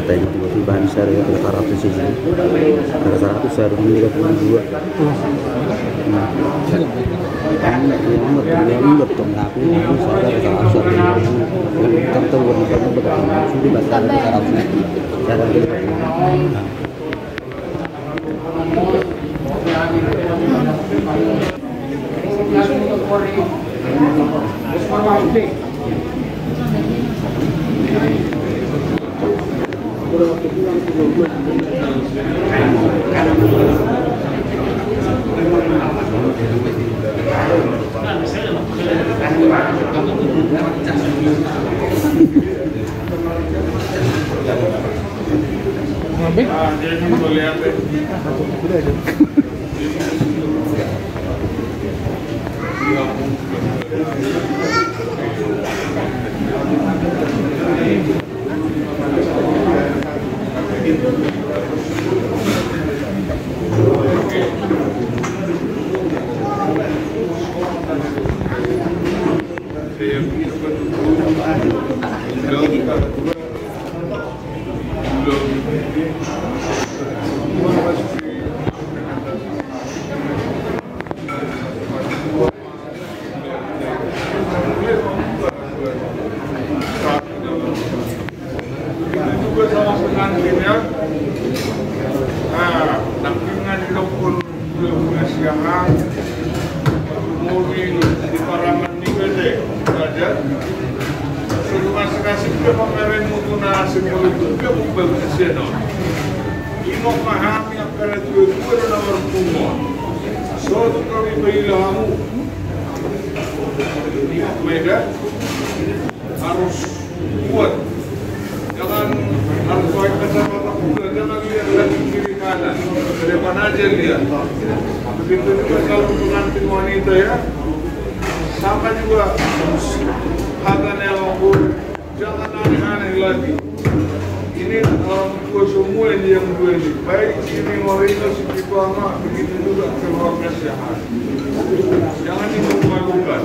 tiba-tiba bahan saya 300 sih, 300 saya 32. harus kuat, jangan harus baik jangan lihat lagi kiri kanan, ke depan aja lihat. Begitu juga kalau pengantin wanita ya, sama juga hatanya aku, jangan aneh-aneh lagi. Ini orang tua semua yang dua ini, baik ini wanita si tua begitu juga keluarga sehat. Jangan dimalu-malukan.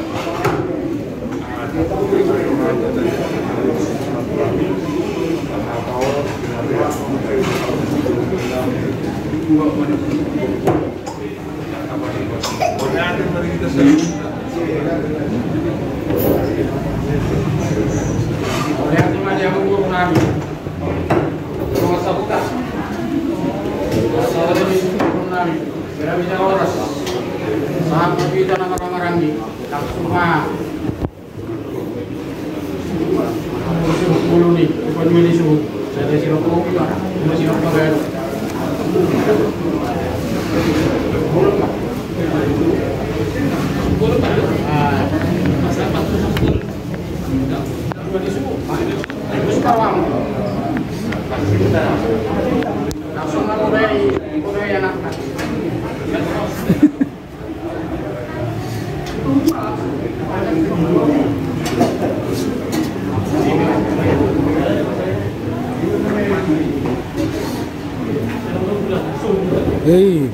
Hey.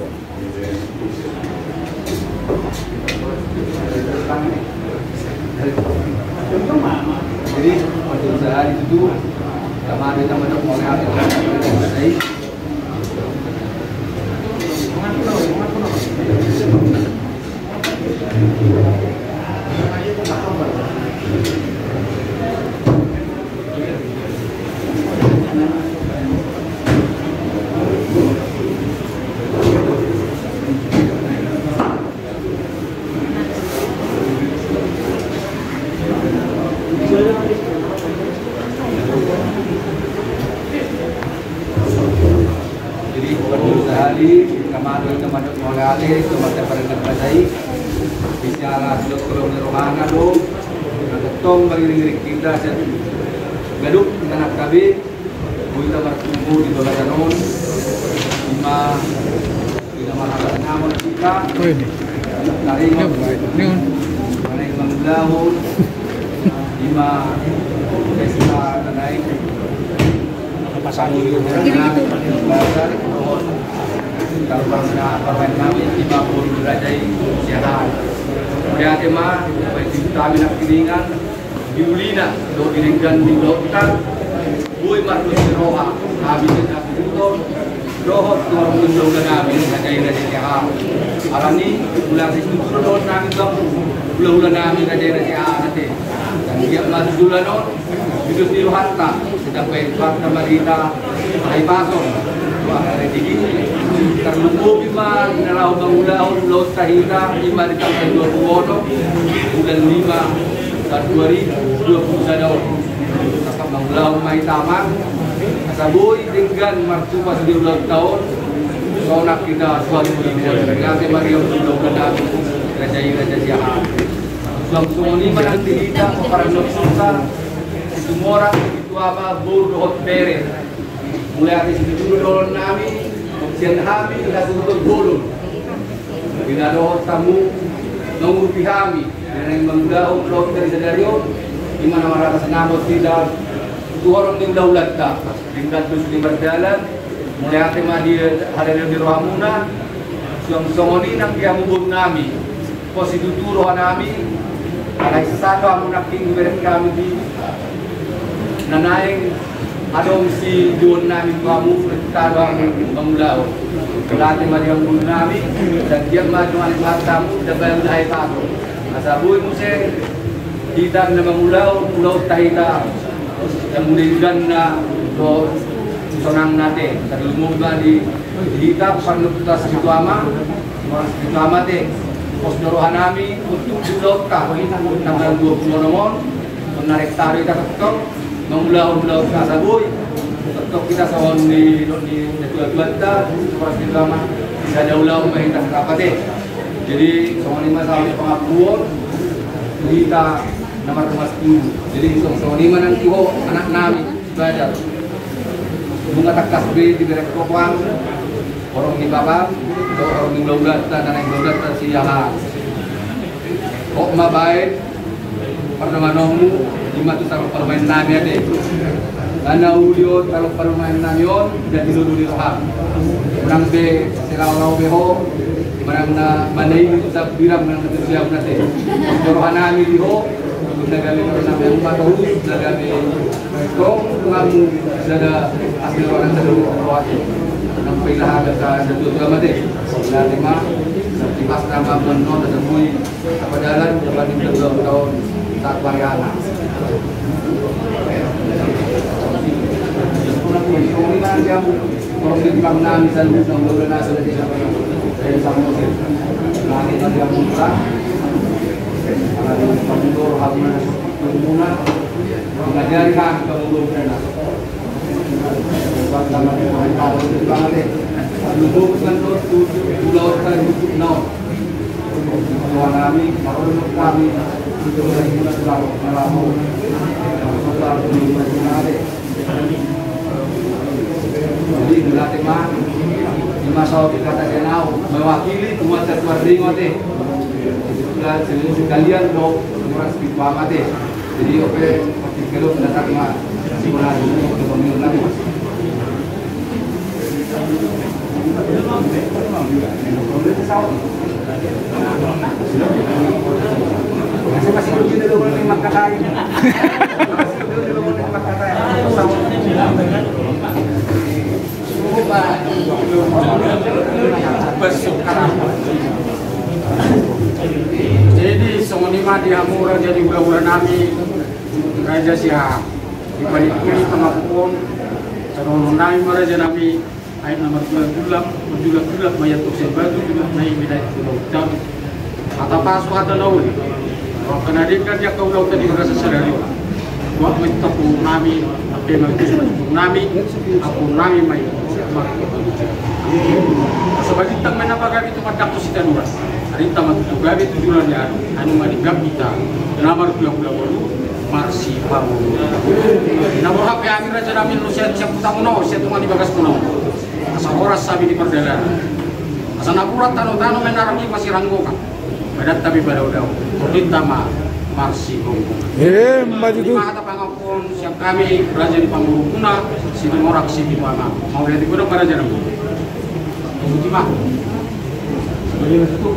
Jadi untuk usaha itu sama ada teman-teman mau ngambil gaduk dengan AKB, kita bertemu di Bogatanon, lima masyarakat namun kita tarik naik mengdahul, lima desa naik pasang pasar kalau permain kami 50 derajat siaran. Kemudian tema baik kita minat kiringan Yulina, do diringkan di lautan, boy marus roha, habisin habisin dohot tuang undang namin kajayana siya alani ulang situtur dohot namin bang ulang namin kajayana siya nanti dan dia masuk non hidup di Luhanta sedang berbuat Marita ay pasok tuang rezeki terlumpuh bima nalau bangulau laut tahita lima di tanggal 20 bulan 5 tahun 2021 kakak bangulau mai taman Saboy dengan martupas di ulang tahun sonak kita suatu ribuan dengan Maria Ulang Nabi Raja Siaha semua ini menanti kita para nuksusa semua orang itu apa bodoh beres mulai hari itu dulu nami sian kami kita tutup bulu bila doa tamu mengurupi kami dengan mengundang laut dari sadario di mana mereka senamot tidak itu orang yang daulat tak tingkat muslim berjalan mulai hati dia hari di rohamuna songoni nang dia mubun nami posisi roh nami ada sesuatu amunak tinggi beret kami di nanaing adong si John nami kamu kita mengulau latih dia mubun nami dan dia maju anak tamu dan bayang dahai tamu asabui museng kita mengulau pulau tahita yang mulaikan na do sonang nate terlumba di kita panutas situama te pos dorohan nami untuk pulau ka tanggal 20 nomor menarik tarik kita ketok mengulau ka saboy ketok kita sawon di dua-dua pos situama bisa daulau kita kapate jadi soal 5 sampai pengakuan kita nomor 10. Jadi sama lima nanti anak nami belajar bunga takas di berek kopang orang di babang orang di laudat dan yang laudat siahan kok mabaik pertama nomu 5 tu taruh permain nami ada karena uliot kalau permain nami on dan dulu di roham orang be selalau beho mana ini tu tak biram dengan siap nanti rohan nami diho nagami ng patahus, nagami kong ngamu sada asli orang terlalu kuat ng pailahaga sa datutuwa mati natin ma sa tipas na mabuno na sabuy kapadalan kapaning 2 taon sa Aquariana kung iman siya kung ditipang namin sa lubos ng lula na sa natin sa Samuel natin na siya punta pemulur hanya muna mengajari kami pemulur dan sama dengan kalau di Bangladesh lubuk kan pulau terbuka no kawan kami kalau kami itu dari bulan lalu setelah di Bangladesh jadi dilatih mah di masa kita tahu mewakili buat tertuar ringote sekalian do orang spiritual mati jadi oke kalau datang mah simulasi untuk pemilu lagi masih begini dulu lima kakak jadi songonima dihamura jadi ula-ula nami Raja Siha di balik kuli pengapun sarong nami Raja nami ayat nomor 2 mayat tuksen batu juga naik bidai pulau jam atau pasu atau laut kalau kena dekat dia kau laut tadi merasa sadari buat mentapung nami apa yang mentapung nami aku nami mai sebagai teman apa kami itu pada waktu kita nuras hari tamat itu gawe tujuan ya anu madigam kita namar kula-kula bolu marsi pamu namun hak yang Raja nami lu siap tamu no siap tungan di bagas pulau asa horas sabi di perjalanan asa napurat tanu-tanu menarang masih ranggokan badat tapi badau-dau perintah ma marsi bongko maju tu kata pangapun siap kami Raja di Pangurukuna sini morak sini mana mau lihat di gunung Raja nami tunggu mah bagaimana itu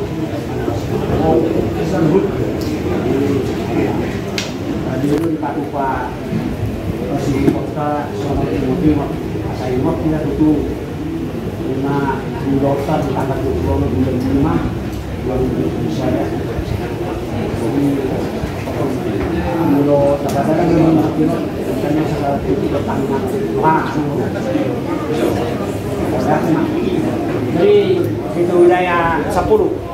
Sambut hadirin Pak Upa si kota sama mobil saya waktu kita tutup karena di daftar di tanggal 25 yang bisa ya. Jadi menurut kata-kata misalnya seperti pertandingan langsung. Jadi itu wilayah 10.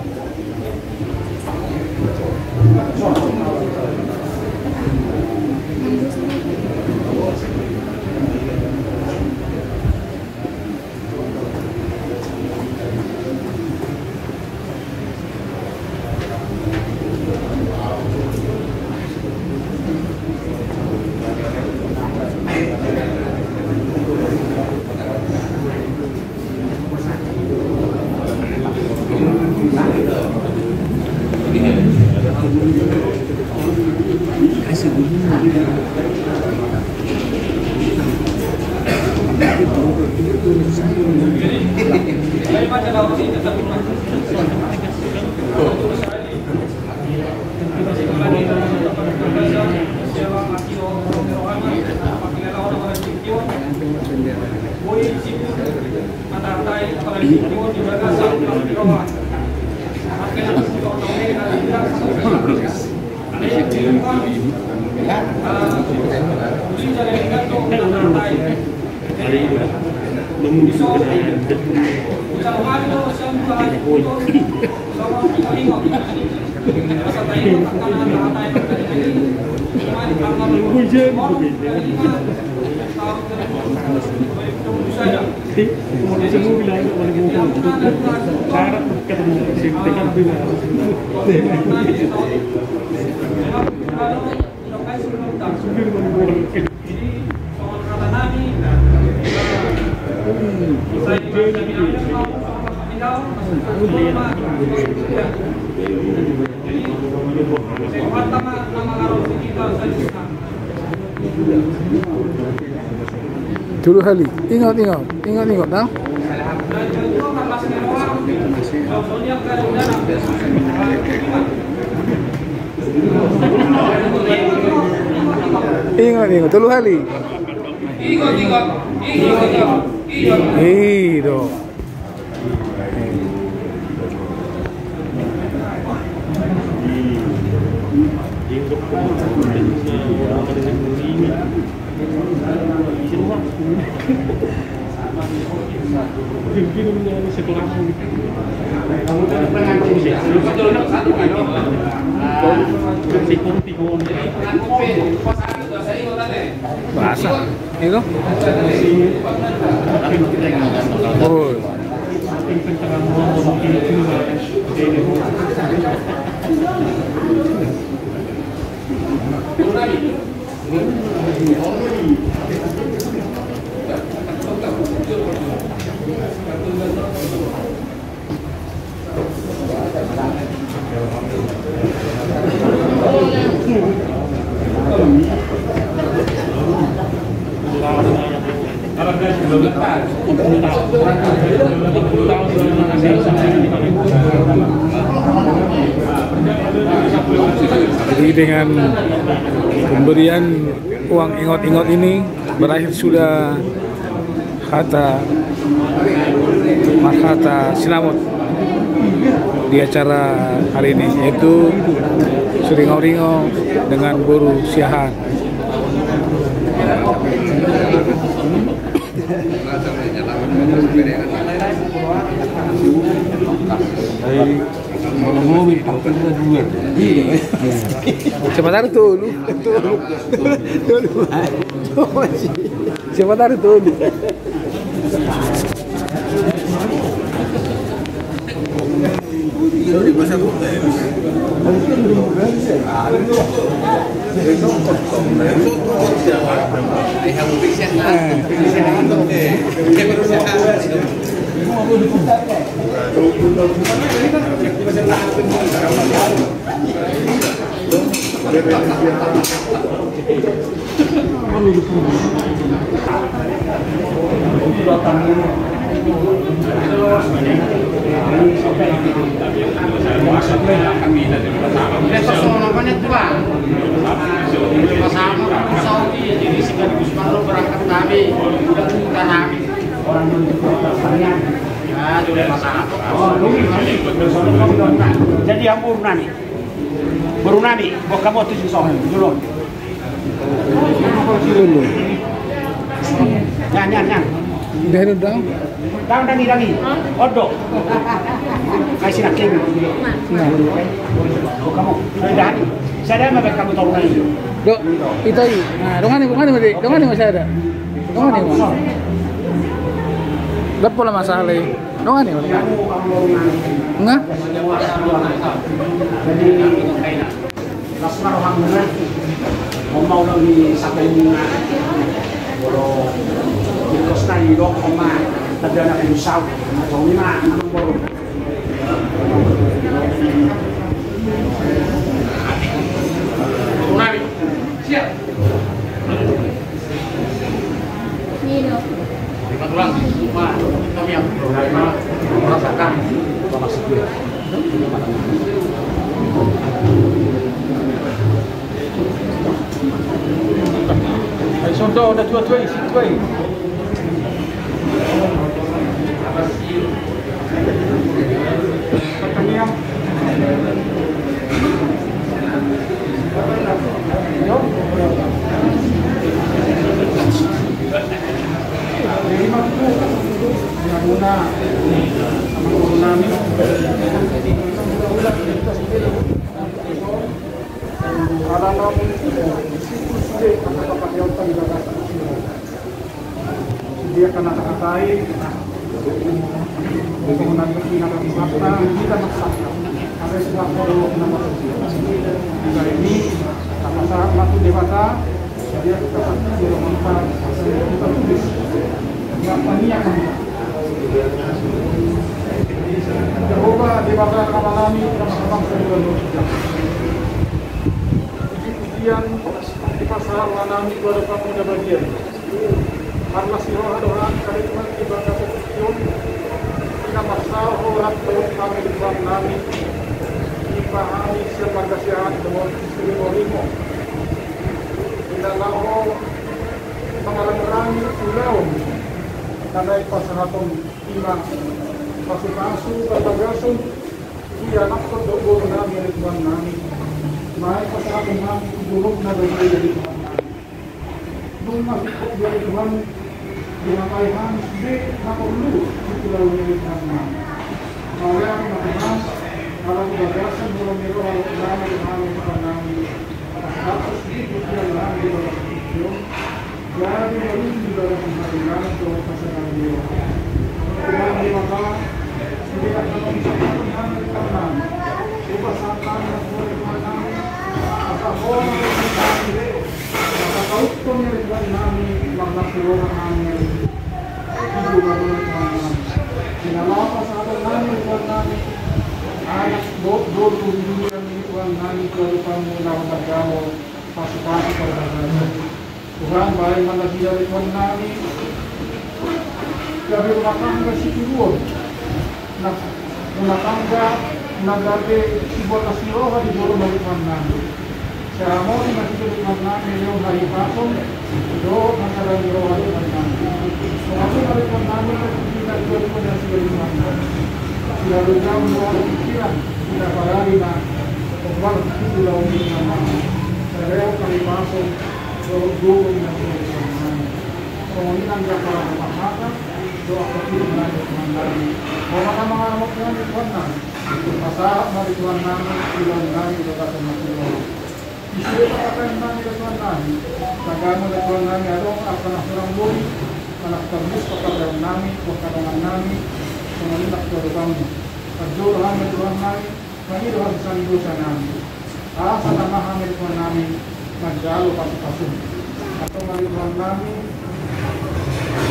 Dulu kali, ingat nah. Ingat dulu kali. Ingat. Itu. Bahasa itu oh jadi dengan pemberian uang ingot-ingot ini berakhir sudah kata Sinamot di acara hari ini, yaitu Suringau-ringau dengan Buru Siahan. Sebentar tuh lu. Sebentar tuh. Ya, sudah masalah. Oh, jadi yang Burunani. Burunani, kok kamu tujuh soal dulu. Dulu. Nyan. Dahil daw. Dangi. Odo. Kasih nak kemi. Nah. Kok kamu. Dani. Saya mau kamu tahu lagi. Dok, itu aja. Nah, dongani masih ada. Dongani mas. Lepas lah masalah. Dongani mas. Enggak? Jadi Lasmar orang benar. Mau lagi sampai bunga. Kalau di kosna hidup oma ada anak usau. Atau lima anak baru. Tsunami. Siap. Nino. Kebetulan semua kami yang merasakan maksud gue. Ay, sonda udah tua-tua isi tua. Dia kena katai, kemudian pinakakibata, kita maksudnya ada sebuah produk nama jika ini masalah matu dewata, dia tetapnya di rumah kita tulis. Apa ini yang Jehovah dewata kamalami bangsa Indonesia. Ujian di pasar wanami kepada pemuda bagian. Karena siroha doa kalimat ibadah kecil kita masalah orang terus kami buat nami dipahami siapa kasihan dengan istri molimo tidak lahu mengarang-arang pulau karena pasaraton imam pasu-pasu kata-gasun dia nakut doa nami ridwan nami naik pasaraton nami buruk nabi dari Tuhan nami rumah ikut dari Tuhan dilakukan di perlu di pulau Nirwana. Mawar mengenal kalau gagasan belum itu lalu lama dengan kami atas itu yang lain di dalam itu jadi baru di dalam pengadilan untuk pasangan dia. Kemudian di mata tidak akan mencapai karena upasakan yang boleh mana asal orang yang kami Kauton yang Tuhan kami, makna siroha kami, hidup baru Tuhan. Sinalapa sa ating kami, Tuhan kami, anak doon dunia yang Tuhan kami, kehidupan mula magagawa, pasipasi pagdagano. Tuhan, bahay malagila rin Tuhan kami, gabi umakangga si Tuhan, umakangga, nagabi, ibot na siroha, di buro na Tuhan kami. Ceremoni masih namin yung haripasong doon ang karamihan ng namin. Kung ako haripon namin at pinagawin ko na sila yung namin. Sila lugaw mo ang pikiran, sila parali na kung sila umin na namin. Sa real haripasong doon na sila yung namin. Kung hindi lang siya para mapahaka, doon ako sila na yung namin. Kung mga amok na nituan namin, masarap na nituan namin, sila namin doon na sila. Isu akan namin Tuhan namin, nagano na Tuhan namin, arong akan nasurang muli, manaktabus kapag namin, pagkatangan namin, sumalinak karubang mo. Pagdurahan na Tuhan namin, maniluhan sa sandusa namin. Asa na mahamil Tuhan namin, nagdalo pasok-pasok. Ato maliluhan namin,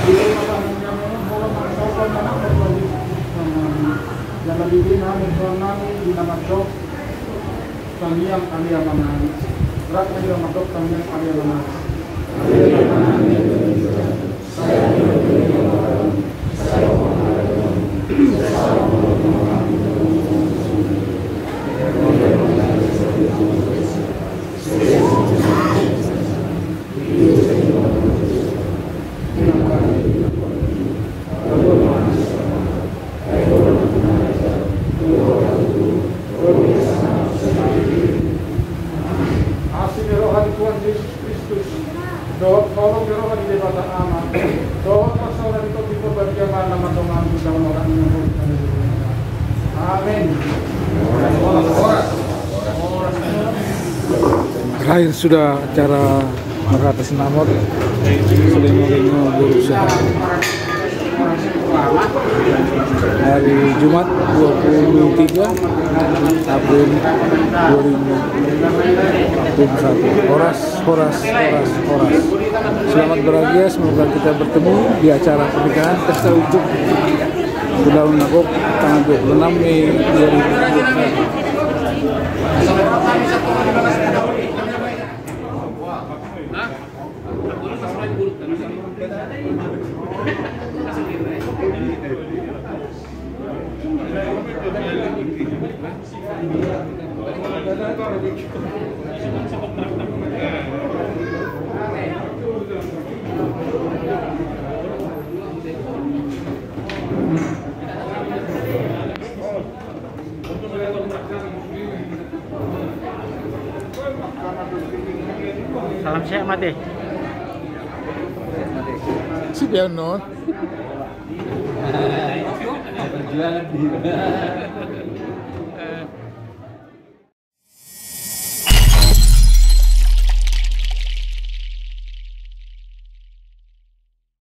dito matanong niya mo, mula makasawal na nakapagpagpagpag namin. Yan nabibin namin Tuhan namin, dinamadyok, kami ang namin. Berat na yung matok kami ang namin. Tuhan Yesus Kristus, doa tolong dirohkan di debata aman, doa masalah itu tipe bagian mana matong ambil dalam orang yang berhutang di dunia. Amin. Terakhir sudah acara Makata Sinamot Selingo berusaha hari Jumat 23 April 2021. Horas. Selamat berbahagia, semoga kita bertemu di acara pernikahan pesta ujuk Bulan Nagok tanggal 26 Mei 2021. Salam sehat mati. Si dia non. Perjuangan